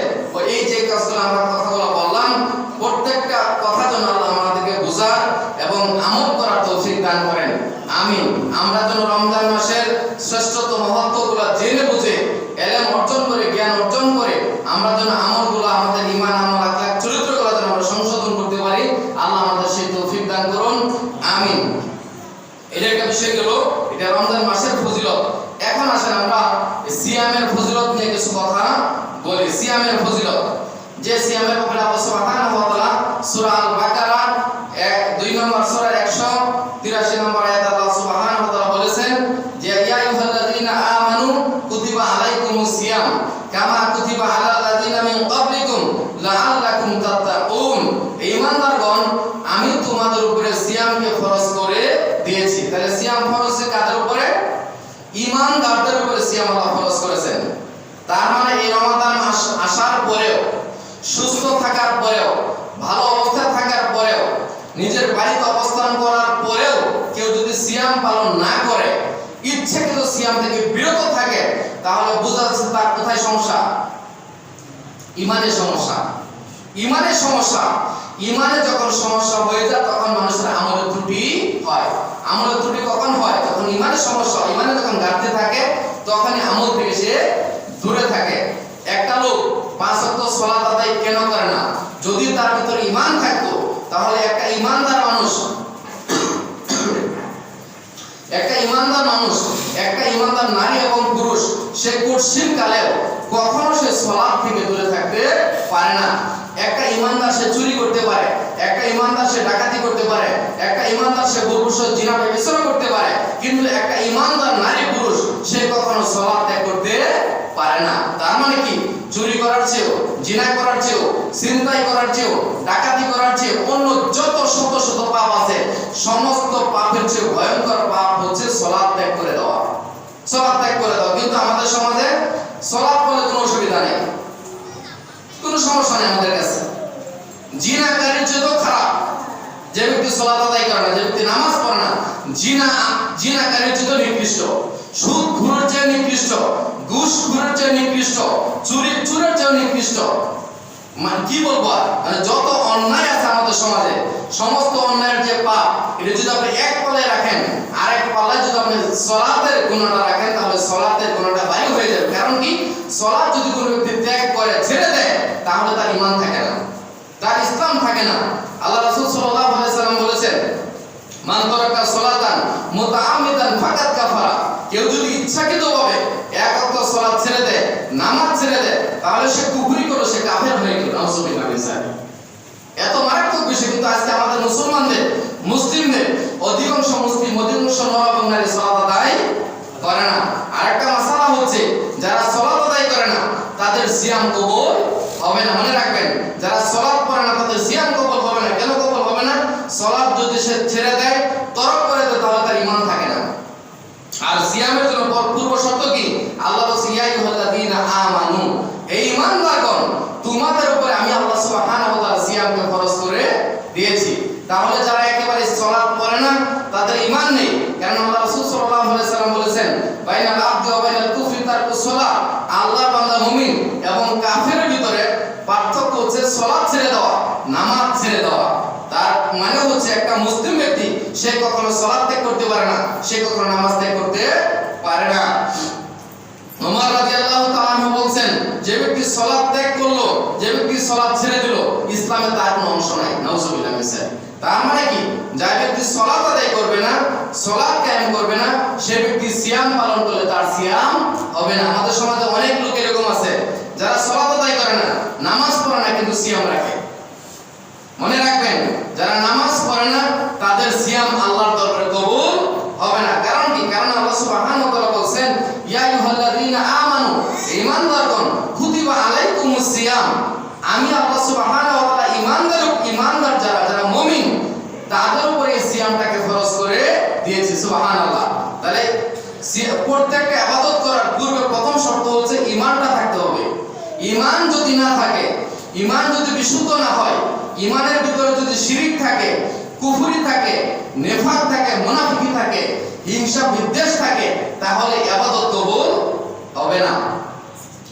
এই যে কাজগুলো আমরা কথাগুলো বললাম প্রত্যেকটা কথা যেন আল্লাহ আমাদেরকে বুঝার এবং আমল করার তৌফিক দান করেন। আমিন। আমরা যেন রমজান মাসের শ্রেষ্ঠত্ব মহত্বগুলো জেনে বুঝে ইলম অর্জন করে, জ্ঞান অর্জন করে আমরা যেন আমলগুলো, আমাদের ঈমান, আমল, আখলাক, চরিত্রগুলো যেন আমরা সংশোধন করতে পারি। আল্লাহ আমাদের সেই তৌফিক দান করুন। আমিন। এটা একটা বিষয় গেল, এটা রমজান মাসের ফজিলত। এখন আসেন আমরা সিয়ামের ফজিলত নিয়ে কিছু কথা বলি। সিয়ামের ফজিলত, যে সিয়ামের ব্যাপারে আল্লাহ সুবহানাহু ওয়া তাআলা সূরা আল বাকারা 2 নম্বর সূরার 183 নম্বর আয়াতে আল্লাহ সুবহানাহু ওয়া তাআলা বলেছেন যে, ইয়া আইয়ুহাল্লাযীনা আমানু কুতিবা আলাইকুমুস সিয়াম কামা কুতিবা আলাল লাযীনা মিন ক্বাবলিকুম লাআল্লাকুম তাত্তাকুন। ঈমানদারগণ, আমি তোমাদের উপরে সিয়ামকে ফরজ করে দিয়েছি। তাহলে সিয়াম ফরজ কাদের উপরে? ঈমানদারদের উপরে সিয়াম আল্লাহ ফরজ করেছেন। তার মানে এই রমাদান মাস আসার পরেও, সুস্থ থাকার পরেও, ভালো অবস্থায় থাকার পরেও, নিজের বাড়িতে অবস্থান করার পরেও কেউ যদি সিয়াম পালন না করে, ইচ্ছাকৃত সিয়াম থেকে বিরত থাকে, তাহলে বোঝা যাচ্ছে তার কোথায় সমস্যা? ঈমানের সমস্যা। ঈমানের সমস্যা। ঈমানে যখন সমস্যা হয়ে যায় তখন মানুষের আমলের ত্রুটি হয়। আমলের ত্রুটি কখন হয়? যখন ঈমানের সমস্যা, ঈমানে যখন ঘাটতি থাকে তখনই আমল থেকে সে দূরে থাকে। একটা লোক 5 ওয়াক্ত সালাত আদায় কেন করে না? যদি তার ভিতরে ঈমান থাকতো তাহলে একটা ঈমানদার মানুষ, একটা ঈমানদার নারী এবং পুরুষ সে কঠিন কালেও কখনো সে সালাত থেকে দূরে থাকতে পারে না। একটা ঈমানদার সে চুরি করতে পারে, একটা ঈমানদার সে ডাকাতি করতে পারে, একটা ঈমানদার সে গর্ভস্থ জিনা ব্যভিচার করতে পারে, কিন্তু একটা ঈমানদার নারী পুরুষ সে কখনো সালাত ত্যাগ করতে পারে না। তার মানে কি? চুরি করার চেয়েও, জিনা করার চেয়েও, ছিনতাই করার চেয়েও, ডাকাতি করার চেয়ে অন্য যত শত শত পাপ আছে সমস্ত পাপের চেয়ে ভয়ঙ্কর পাপ হচ্ছে সালাত ত্যাগ করে দেওয়া। সালাত ত্যাগ করে দেওয়া। কিন্তু আমাদের সমাজে সালাত পড়লে কোনো অসুবিধা নেই, কোনো সমস্যা নেই আমাদের কাছে। জিনাকারীর চেয়ে তো খারাপ যে ব্যক্তি সালাত আদায় করে না, যে ব্যক্তি নামাজ পড়ে না, জিনাকারীর চেয়ে তো নিকৃষ্ট, সুদ ঘুরের চেয়ে নিকৃষ্ট, ঘুষ ঘুরের চেয়ে নিকৃষ্ট, চুরের চেয়ে নিকৃষ্ট। মানে কি বলবো আর, মানে যত অন্যায় আছে আমাদের সমাজে, সমস্ত অন্যায়ের যে পাপ, এটা যদি আপনি এক পাল্লায় রাখেন, আরেক পাল্লায় যদি আপনি সালাতের গুণাটা রাখেন, তাহলে সালাতের গুণাটা বাইরে হয়ে যাবে। কারণ কি? সালাত যদি কোনো ব্যক্তি ত্যাগ করে, ছেড়ে দেয়, তাহলে তার ঈমান থাকে না, তার ইসলাম থাকে না। আল্লাহ রাসূল সাল্লাল্লাহু আলাইহি ওয়াসাল্লাম বলেছেন, মান তারাকা সালাতান মুতাআম্মিদান ফাকাদ কাফারা। কেউ যদি ইচ্ছাকৃতভাবে এক ওয়াক্ত সালাত ছেড়ে দেয়, নামাজ ছেড়ে দেয়, তাহলে সে কুফরি করে, সে কাফের হয়ে গেল। নাউযুবিল্লাহ মিন যালিক। এত মারাত্মক বিষয়। কিন্তু আজকে আমাদের মুসলমানদের, মুসলিমদের অধিকাংশ মুসলিম, অধিকাংশ নর এবং নারী সালাত আদায় করে না। আরেকটা মাসালা হচ্ছে, যারা সালাত আদায় করে না তাদের সিয়াম কবুল হবে না। মনে রাখবেন, যারা সালাত পড়ে না তাদের সিয়াম কবুল হবে না। কেন কবুল হবে না? সালাত যদি সে ছেড়ে দেয়, তরক করে দেয়, তাহলে তার ঈমান থাকে না। আর সিয়ামের জন্য পূর্ব শর্ত কি? আল্লাহ বলেছে, ইয়া আইয়ুহাল্লাযীনা আমানু, এই ঈমানদারগণ, তোমাদের উপরে আমি আল্লাহ সুবহানাহু ওয়া তাআলা সিয়ামকে ফরজ করে দিয়েছি। তাহলে যারা একেবারে সালাত পড়ে না তাদের ঈমান নেই। কারণ আল্লাহ রাসূল সাল্লাল্লাহু আলাইহি ওয়াসাল্লাম বলেছেন, বাইনাল আবদি ওয়া বাইনাল কুফরি তারকুস সালাত। আল্লাহর বান্দা মুমিন এবং কাফেরের ভিতরে পার্থক্য হচ্ছে সালাত ছেড়ে দেওয়া, নামাজ ছেড়ে দেওয়া। তার মানে হচ্ছে একটা মুসলিম ব্যক্তি সে কখনো সালাত ত্যাগ করতে পারে না, সে কখনো নামাজ ত্যাগ করতে পারে না। ওমর রাদিয়াল্লাহু তাআলা বলছেন, যে ব্যক্তি সালাত ত্যাগ করলো, যে ব্যক্তি সালাত ছেড়ে দিল, ইসলামে তার কোনো অংশ নাই। নাউজুবিল্লাহ মিন যালিক। তার মানে কি, যে ব্যক্তি সালাত আদায় করবে না, সালাত কায়েম করবে না, সে ব্যক্তি সিয়াম পালন করলে তার সিয়াম হবে না। আমাদের সমাজে অনেক লোক এরকম আছে যারা সালাত আদায় করে না, নামাজ পড়ে না, কিন্তু সিয়াম রাখে। মনে রাখবেন, যারা নামাজ পড়ে না তাদের সিয়াম আল্লাহর দরবারে কবুল হবে না। কারণ কি? কারণ আল্লাহ সুবহানাহু ওয়া তাআলা বলেন, ইয়া আইয়ুহাল্লাযীনা আমানু, ঈমানদারগণ, কুতিবা আলাইকুমুস সিয়াম। আমি আল্লাহ সুবহানাহু ওয়া তাআলা ঈমানদার যারা মুমিন তাদের উপরে সিয়ামটাকে ফরজ করে দিয়েছি। সুবহানাল্লাহ। তাহলে প্রত্যেকটা ইবাদত করার পূর্বে প্রথম শর্ত হচ্ছে ঈমানটা থাকতে হবে। ঈমান যদি না থাকে, ঈমান যদি বিশুদ্ধ না হয়, ঈমানের ভিতরে যদি শিরিক থাকে, কুফরি থাকে, নেফাক থাকে, মুনাফিকি থাকে, হিংসা বিদ্বেষ থাকে, তাহলে ইবাদত কবুল হবে না।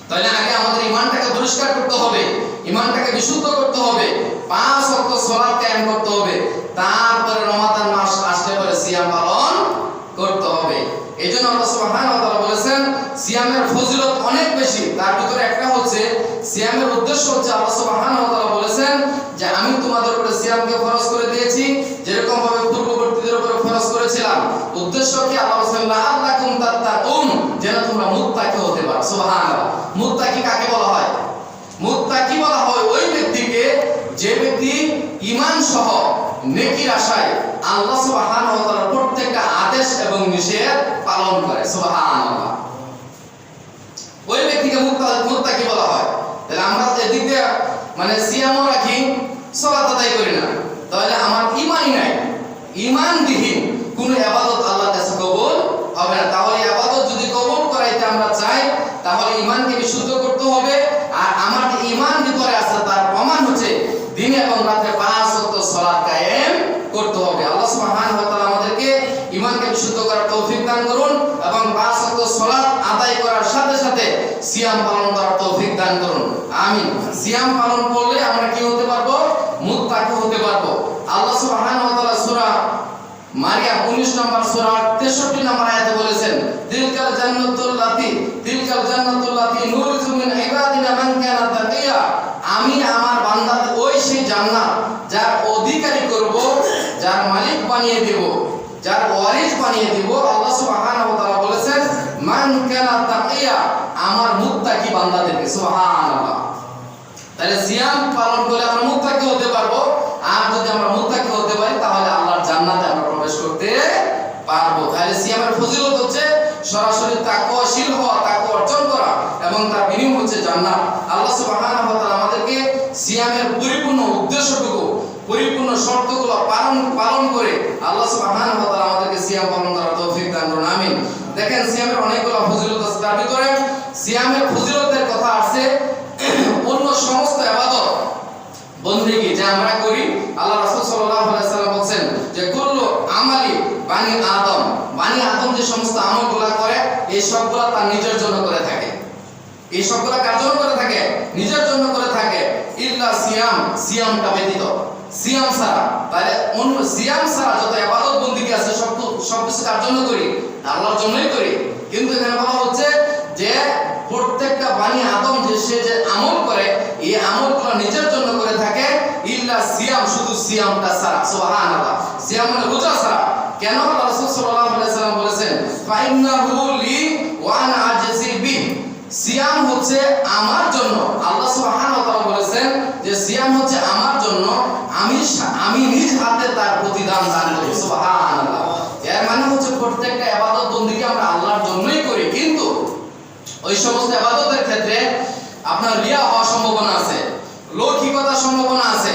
তাহলে আগে আমাদের ঈমানটাকে পরিষ্কার করতে হবে, ঈমানটাকে বিশুদ্ধ করতে হবে, 5 ওয়াক্ত সালাত কায়েম করতে হবে, তারপরে রমাদান মাস আসলে পরে সিয়াম পালন করতে হবে। এইজন্য আল্লাহ সুবহানাহু ওয়া তাআলা বলেছেন সিয়ামের ফজিলত অনেক বেশি। তার ভিতরে একটা হচ্ছে, সিয়ামের উদ্দেশ্য হচ্ছে, আল্লাহ সুবহানাহু ওয়া তাআলা বলেছেন যে আমি তোমাদের উপরে সিয়ামকে ফরজ করে দিয়েছি যেরকম ভাবে পূর্ববর্তীদের উপরে ফরজ করেছিলাম। উদ্দেশ্য কি? আল্লাহ বলেছেন লাআল্লাকুম তাত্তাকুন, যেন তোমরা মুত্তাকি হতে পারো। সুবহানাল্লাহ। মুত্তাকি কাকে বলা হয়? মুত্তাকি বলা হয় ওই ব্যক্তিকে যে ব্যক্তি ঈমান সহ নেকির আশায় আল্লাহ সুবহানাহু ওয়া তাআলার প্রত্যেকটা আদেশ এবং নিষেধ পালন করে। সুবহানাল্লাহ। ওই ব্যক্তিকে মুত্তাকি বলা হয়। তাহলে আমরা এদিক দিয়ে মানে সিয়ামও রাখি, সালাত আদায় করি না, তাহলে আমার ঈমানই নাই। ঈমানবিহীন কোন ইবাদত আল্লাহর কাছে কবুল হবে না। তাহলে ইবাদত যদি কবুল করাইতে আমরা চাই, তাহলে ঈমানকে বিশুদ্ধ করতে হবে। আর আমার যে ঈমান ভিতরে আছে তার প্রমাণ হচ্ছে দিনে এবং রাতে 5 ওয়াক্ত সালাত কায়েম করতে হবে। আল্লাহ সুবহানাহু ওয়া তাআলা আমাদেরকে ঈমানকে বিশুদ্ধ করার তৌফিক দান করুন এবং 5 ওয়াক্ত সালাত আদায় করার সাথে সাথে সিয়াম পালন করার তৌফিক দান করুন। আমিন। সিয়াম পালন করলে আমরা কি হতে পারবো? মুত্তাকি হতে পারবো। আল্লাহ সুবহানাহু ওয়া তাআলা সূরা মারিয়াম 19 নম্বর সূরা 63 নম্বর আয়াতে বলেছেন, তিলকাল জান্নাতুল লাতী নুরিযু মিন ইবাদিনা মান কানা তাকিয়া। আমি আমার বান্দাদের ওই সেই জান্নাত যার অধিকারী করব, যার মালিক বানিয়ে দেব, যার ওয়ারিস বানিয়ে দেব। আল্লাহ সুবহানাহু ওয়া তাআলা বলেছেন মান কানা তাকিয়া, আমার মুত্তাকি বান্দাদেরকে। সুবহানাল্লাহ। তাহলে সিয়াম পালন করে আমরা মুত্তাকি হতে পারবো। আর যদি আমরা মুত্তাকি হতে পারি তাহলে আল্লাহর জান্নাতে আমরা প্রবেশ করতে পারবো। তাহলে সিয়ামের ফজিলত হচ্ছে সরাসরি তাকওয়াশীল হওয়া, তাকওয়া অর্জন করা, এবং তার বিনিময় হচ্ছে জান্নাত। আল্লাহ সুবহানাহু ওয়া তাআলা আমাদেরকে সিয়ামের পরিপূর্ণ উদ্দেশ্যটুকু, পরিপূর্ণ শর্তগুলো পালন করে আল্লাহ সুবহানাহু ওয়া তাআলা আমাদেরকে সিয়াম পালন করার তৌফিক দান করুন। আমিন। দেখেন সিয়ামের অনেকগুলো ফজিলত আছে, তার ভিতরে সিয়ামের ফজিলতের কথা আছে অন্য সমস্ত ইবাদত বন্দেগী যা আমরা করি। আল্লাহ রাসূল সাল্লাল্লাহু আলাইহি ওয়াসাল্লাম বলেন যে কুল্লু আমালি বানি আদম যে সমস্ত আমলগুলো করে এই সবগুলো তার নিজের জন্য করে থাকে। এই সবগুলো কার জন্য করে থাকে? নিজের জন্য করে থাকে। ইল্লা সিয়ামটা ব্যতীত, সিয়াম ছাড়া। তাহলে অন্য সিয়াম ছাড়া যত ইবাদত বন্দেগী আছে সবকিছু কার জন্য করি? আল্লাহর জন্যই করি। কিন্তু এখানে বলা হচ্ছে যে প্রত্যেকটা বানি আদম যে আমল করে এই আমলগুলো নিজের জন্য করে থাকে। ইল্লা সিয়াম, শুধু সিয়ামটা ছাড়া। সুবহানাল্লাহ। সিয়াম মানে রোজা ছাড়া। কেন? রাসূল সাল্লাল্লাহু আলাইহি ওয়াসাল্লাম বলেছেন ফাইন্নাহু লি ওয়া আনা আজজি বিহি, সিয়াম হচ্ছে আমার জন্য। আল্লাহ সুবহানাহু ওয়া তাআলা বলেছেন যে সিয়াম হচ্ছে আমার জন্য, আমি নিজ হাতে তার প্রতিদান দান করি। সুবহানাল্লাহ। এর মানে হচ্ছে প্রত্যেকটা ইবাদত বন্দেগী আমরা আল্লাহর জন্যই করি। কিন্তু ওই সমস্ত ইবাদতের ক্ষেত্রে আপনার রিয়া হওয়ার সম্ভাবনা আছে, লৌকিকতার সম্ভাবনা আছে,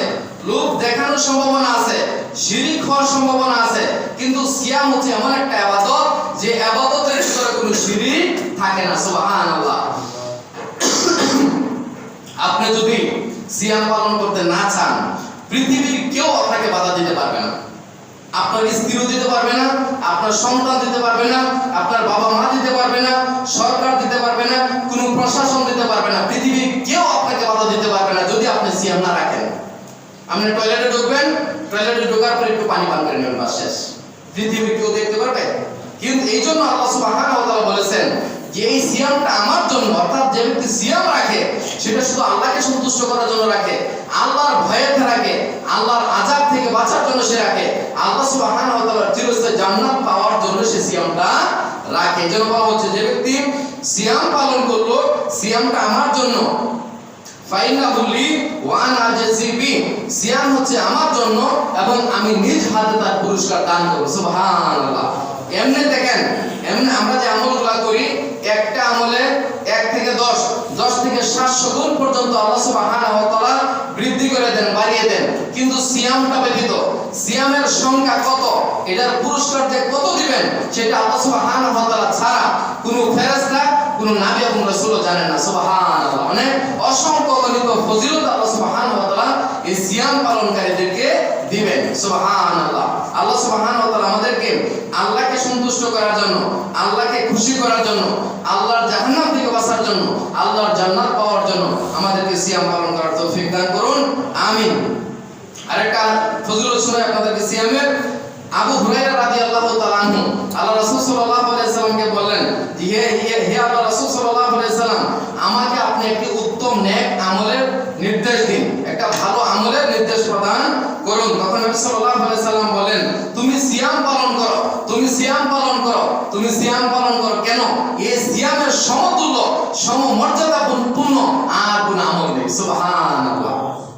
লোক দেখানোর সম্ভাবনা আছে, শিরিক হওয়ার সম্ভাবনা আছে। কিন্তু সিয়াম হচ্ছে এমন একটা ইবাদত যে ইবাদতের ভিতরে কোনো শিরিক থাকে না। সুবহানাল্লাহ। আপনি যদি সিয়াম পালন করতে না চান, পৃথিবীর কেউ আপনাকে বাধা দিতে পারবে না। আপনার স্ত্রীও দিতে পারবে না, আপনার সন্তান দিতে পারবে না, আপনার বাবা মা দিতে পারবে না, সরকার দিতে পারবে না, কোনো প্রশাসন দিতে পারবে না। পৃথিবীর কেউ আপনাকে বাধা দিতে পারবে না যদি আপনি সিয়াম না রাখেন। আপনি টয়লেটে ঢুকবেন, টয়লেটে ঢোকার পর একটু পানি পান করে নেবেন, বাস শেষ। পৃথিবীর কেউ দেখতে পারবে? কিন্তু এই জন্য আল্লাহ সুবহানাহু ওয়া তাআলা বলেছেন যে এই সিয়ামটা আমার জন্য, অর্থাৎ যে ব্যক্তি সিয়াম রাখে সেটা শুধু আল্লাহকে সন্তুষ্ট করার জন্য রাখে, আল্লাহর ভয়েতে রাখে, আল্লাহর আযাব থেকে বাঁচার জন্য সে রাখে, আল্লাহ সুবহানাহু ওয়া তাআলার চিরস্থায়ী জান্নাত পাওয়ার জন্য সে সিয়ামটা রাখে। এজন্য বলা হচ্ছে যে ব্যক্তি সিয়াম পালন করলো, সিয়ামটা আমার জন্য, ফাইনাহু লি ওয়া আনা আজজি বি, সিয়াম হচ্ছে আমার জন্য এবং আমি নিজ হাতে তার পুরস্কার দান করব। সুবহানাল্লাহ। এমনি দেখেন, এমনি আমরা যে আমলগুলো করি, একটা আমলে 1 থেকে 10, 10 থেকে 700 গুণ পর্যন্ত আল্লাহ সুবহানাহু ওয়া তাআলা বৃদ্ধি করে দেন, বাড়িয়ে দেন। কিন্তু সিয়ামটা ব্যতীত, সিয়ামের সংখ্যা কত, এটার পুরস্কার যে কত দিবেন, সেটা আল্লাহ সুবহানাহু ওয়া তাআলা ছাড়া কোনো ফেরেশতা, কোনো নবী এবং রাসূলও জানেন না। সুবহানাল্লাহ। মানে অসংখ্য গণিত ফজিলত আল্লাহ সুবহানাহু ওয়া তাআলা এই সিয়াম পালনকারীদেরকে দিবেন। সুবহানাল্লাহ। আল্লাহ সুবহানাহু ওয়া তাআলা আমাদেরকে আল্লাহকে সন্তুষ্ট করার জন্য, আল্লাহকে খুশি করার জন্য, আল্লাহর জাহান্নাম থেকে বাঁচার জন্য, আল্লাহর জান্নাত পাওয়ার জন্য আমাদেরকে সিয়াম পালন করার তৌফিক দান করুন। আমিন। আরেকটা ফজিলত শুনে আপনাদেরকে সিয়ামের। আবু হুরায়রা রাদিয়াল্লাহু তাআলা আনহু আল্লাহ রাসূল সাল্লাল্লাহু আলাইহি সাল্লামকে বললেন যে হে আল্লাহ রাসূল সাল্লাল্লাহু আলাইহি সাল্লাম, আমাকে আপনি একটি উত্তম নেক আমলের নির্দেশ দিন, একটা ভালো আমলের নির্দেশ প্রদান করুন। তখন নবী সাল্লাল্লাহু আলাইহি সাল্লাম বলেন, তুমি সিয়াম পালন করো, তুমি সিয়াম পালন করো, তুমি সিয়াম পালন করো। কেন? এই সিয়ামের সমতুল্য, সমমর্যাদাপূর্ণ আর কোন আমল নেই। সুবহানাল্লাহ।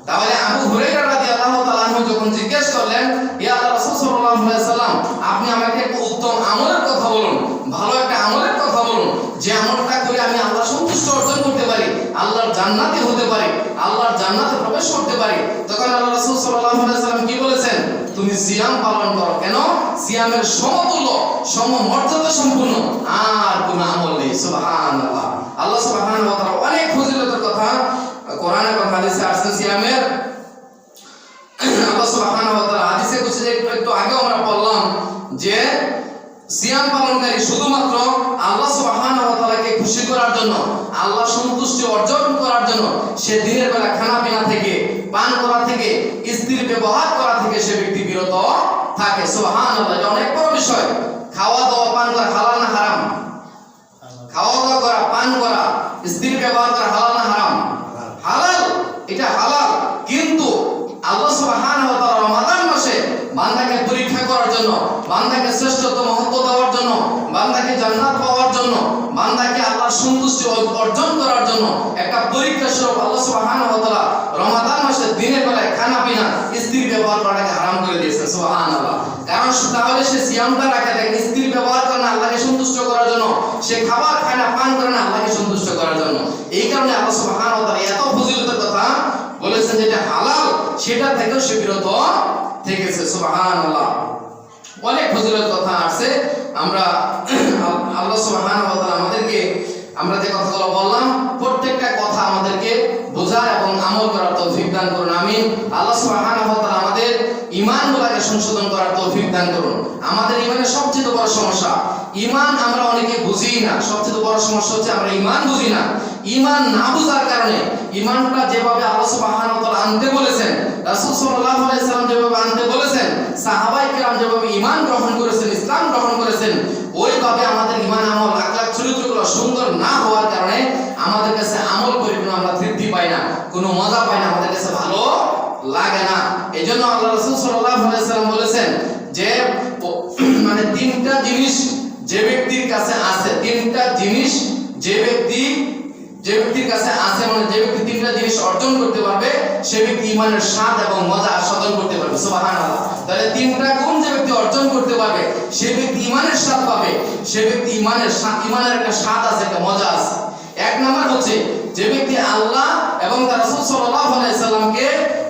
তাহলে আবু হুরায়রা রাদিয়াল্লাহু তাআলা আনহু যখন জিজ্ঞেস করলেন, ইয়া আল্লাহ রাসূল সাল্লাল্লাহু আলাইহি সাল্লাম, আপনি আমাকে একটা উত্তম আমলের কথা বলুন, ভালো একটা আমলের কথা বলুন, যে আমলটা করে আমি আল্লাহর সন্তুষ্টি অর্জন করতে পারি, আল্লাহর জান্নাতে হতে পারি, আল্লাহর জান্নাতে প্রবেশ করতে পারি। তখন আল্লাহ রাসূল সাল্লাল্লাহু আলাইহি সাল্লাম কি বলেছেন? তুমি সিয়াম পালন করো। কেন? সিয়ামের সমতুল্য, সমমর্যাদা সম্পূর্ণ আর কোন আমল নেই। সুবহানাল্লাহ। আল্লাহ সুবহানাহু ওয়া তাআলা অনেক ফজিলতের কথা কোরআনে এবং হাদিসে আসছে সিয়ামের। আল্লাহ সুবহানাহু ওয়া তাআলা হাদিসে বলেছে, যে একটু আগে আমরা বললাম যে সিয়াম পালনকারী শুধুমাত্র আল্লাহ সুবহানাহু ওয়া তাআলাকে খুশি করার জন্য, আল্লাহ সন্তুষ্টি অর্জন করার জন্য সে দিনের বেলা খানা পিনা থেকে, পান করা থেকে, স্ত্রীর ব্যবহার করা থেকে সে ব্যক্তি বিরত থাকে। সুবহানাল্লাহ। এটা অনেক বড় বিষয়। খাওয়া দাওয়া, পান করা হালাল না হারাম? খাওয়া দাওয়া করা, পান করা, স্ত্রীর ব্যবহার করা হালাল না হারাম? হালাল। এটা হালাল। কিন্তু আল্লাহ সুবহানাহু ওয়া তাআলা রমাদান মাসে বান্দাকে পরীক্ষা করার জন্য, বান্দাকে শ্রেষ্ঠত্ব মহত্ব দেওয়ার জন্য, বান্দাকে জান্নাত পাওয়ার জন্য, বান্দাকে আল্লাহর সন্তুষ্টি অর্জন করার জন্য একটা পরীক্ষা স্বরূপ আল্লাহ সুবহানাহু ওয়া তাআলা রমাদান মাসে দিনের বেলায় খানা পিনা, স্ত্রীর ব্যবহার করাটাকে হারাম করে দিয়েছেন। সুবহানাল্লাহ। কারণ তাহলে সে সিয়ামটা রাখে, দেখেন স্ত্রীর ব্যবহার করে না আল্লাহকে সন্তুষ্ট করার জন্য, সে খাবার খায় না, পান করে না আল্লাহকে সন্তুষ্ট করার জন্য। এই কারণে আল্লাহ সুবহানাহু ওয়া তাআলা এত ফজিলতের কথা বলেছেন, যেটা হালাল সেটা থেকেও সে বিরত থেকেছে। সুবহানাল্লাহ। অনেক ফজিলতের কথা আছে। আমরা আল্লাহ সুবহানাহু ওয়া তাআলা আমাদেরকে, আমরা যে কথাগুলো বললাম, প্রত্যেকটা কথা আমাদেরকে বোঝার এবং আমল করার তৌফিক দান করুন। আমিন। আল্লাহ সুবহানাহু ওয়া তাআলা আমাদের ঈমানগুলোকে সংশোধন করার তৌফিক দান করুন। আমাদের ঈমানের সবচেয়ে বড় সমস্যা, ঈমান আমরা অনেকে বুঝি না। সবচেয়ে বড় সমস্যা হচ্ছে আমরা ঈমান বুঝি না। ঈমান না বুঝার কারণে, ঈমানটা যেভাবে আল্লাহ সুবহানাহু ওয়া তাআলা আনতে বলেছেন, রাসূল সাল্লাল্লাহু আলাইহি সাল্লাম যেভাবে আনতে বলেছেন, সাহাবায়ে কেরাম যেভাবে ঈমান গ্রহণ করেছেন, ইসলাম গ্রহণ করেছেন, ওইভাবে আমাদের ঈমান, আমল, আখলাক, চরিত্রগুলো সুন্দর না হওয়ার কারণে আমাদের কাছে আমল করে কোনো আমরা তৃপ্তি পাই না, কোনো মজা পাই না, আমাদের কাছে ভালো লাগে না। এজন্য আল্লাহ রাসূল সাল্লাল্লাহু আলাইহি সাল্লাম বলেছেন যে মানে তিনটা জিনিস যে ব্যক্তির কাছে আছে, তিনটা জিনিস যে ব্যক্তির কাছে আছে, মানে যে ব্যক্তি তিনটা জিনিস অর্জন করতে পারবে, সে ব্যক্তি ঈমানের স্বাদ এবং মজা আস্বাদন করতে পারবে। সুবহানাল্লাহ। তাহলে তিনটা গুণ যে ব্যক্তি অর্জন করতে পারবে, সে ব্যক্তি ঈমানের স্বাদ পাবে, সে ব্যক্তি ঈমানের একটা স্বাদ আছে, একটা মজা আছে। এক নাম্বার হচ্ছে যে ব্যক্তি আল্লাহ এবং তার রাসূল সাল্লাল্লাহু আলাইহি সাল্লামকে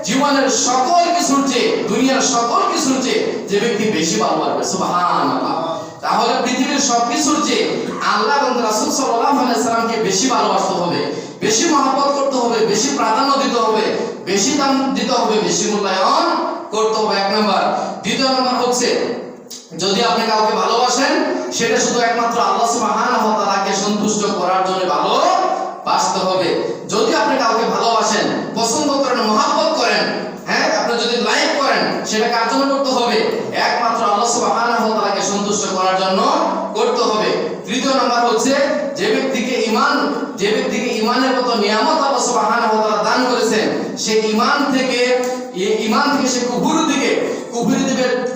জীবনের সকল কিছুর চেয়ে, দুনিয়ার সকল কিছুর চেয়ে যে ব্যক্তি বেশি ভালোবাসবে। সুবহানাল্লাহ। তাহলে পৃথিবীর সবকিছুর চেয়ে আল্লাহ এবং রাসূল সাল্লাল্লাহু আলাইহি সাল্লামকে বেশি ভালোবাসতে হবে, বেশি মহব্বত করতে হবে, বেশি প্রাধান্য দিতে হবে, বেশি দাম দিতে হবে, বেশি মূল্যায়ন করতে হবে। এক নাম্বার। দ্বিতীয় নাম্বার হচ্ছে, যদি আপনি কাউকে ভালোবাসেন, সেটা শুধু একমাত্র আল্লাহ সুবহানাহু ওয়া তাআলাকে সন্তুষ্ট করার জন্য ভালোবাসতে হবে। যদি আপনি কাউকে ভালোবাসেন, পছন্দ করেন, মহব্বত করেন, হ্যাঁ, আপনি যদি লাইক করেন, সেটা কার জন্য করতে হবে? একমাত্র আল্লাহ সুবহানাহু ওয়া তাআলাকে সন্তুষ্ট করার জন্য করতে হবে। তৃতীয় নাম্বার হচ্ছে, যে যে ব্যক্তিকে ঈমানের মতো নিয়ামত আল্লাহ সুবহানাহু ওয়া তাআলা দান করেছেন, সেই ঈমান থেকে সে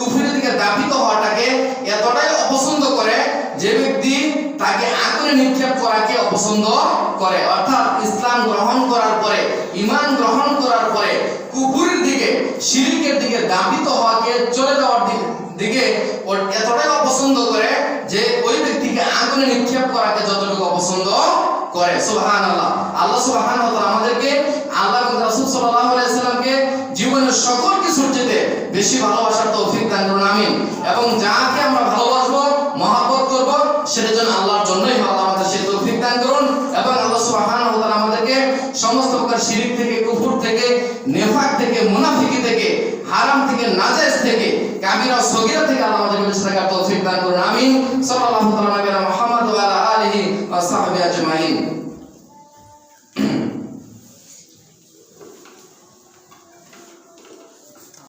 কুফরির দিকে দাবিত হওয়াটাকে এতটাই অপছন্দ করে যে ব্যক্তি তাকে আগুনে নিক্ষেপ করাকে অপছন্দ করে। অর্থাৎ ইসলাম গ্রহণ করার পরে, ঈমান গ্রহণ করার পরে কুফরির দিকে, শিরকের দিকে দাবিত হওয়াকে, চলে যাওয়ার দিকে এতটাই অপছন্দ করে যে ওই ব্যক্তিকে আগুনে নিক্ষেপ করাকে যতটুকু অপছন্দ করে। সুবহানাল্লাহ। আল্লাহ সুবহানাহু ওয়া তাআলা আমাদেরকে, আল্লাহ এবং রাসূল সাল্লাল্লাহু আলাইহি সাল্লামকে জীবনের সকল কিছুর চেয়ে বেশি ভালোবাসার তৌফিক দান করুন, আমিন। এবং যাকে আমরা ভালোবাসবো, মহব্বত করব, সেটা যেন আল্লাহর জন্যই হয়, আল্লাহ আমাদের সেই তৌফিক দান করুন। এবং আল্লাহ সুবহানাহু ওয়া তাআলা আমাদেরকে সমস্ত প্রকার শিরক থেকে, কুফর থেকে, নিফাক থেকে, মুনাফিকি থেকে, হারাম থেকে, নাজায়েজ থেকে, কাবিরা ও সগীরা থেকে আল্লাহ আমাদেরকে বেঁচে থাকার তৌফিক দান করুন, আমিন। সাল্লাল্লাহু আলা মুহাম্মদ ওয়া আলা আলিহি ওয়া সাহবিহি আজমাইন।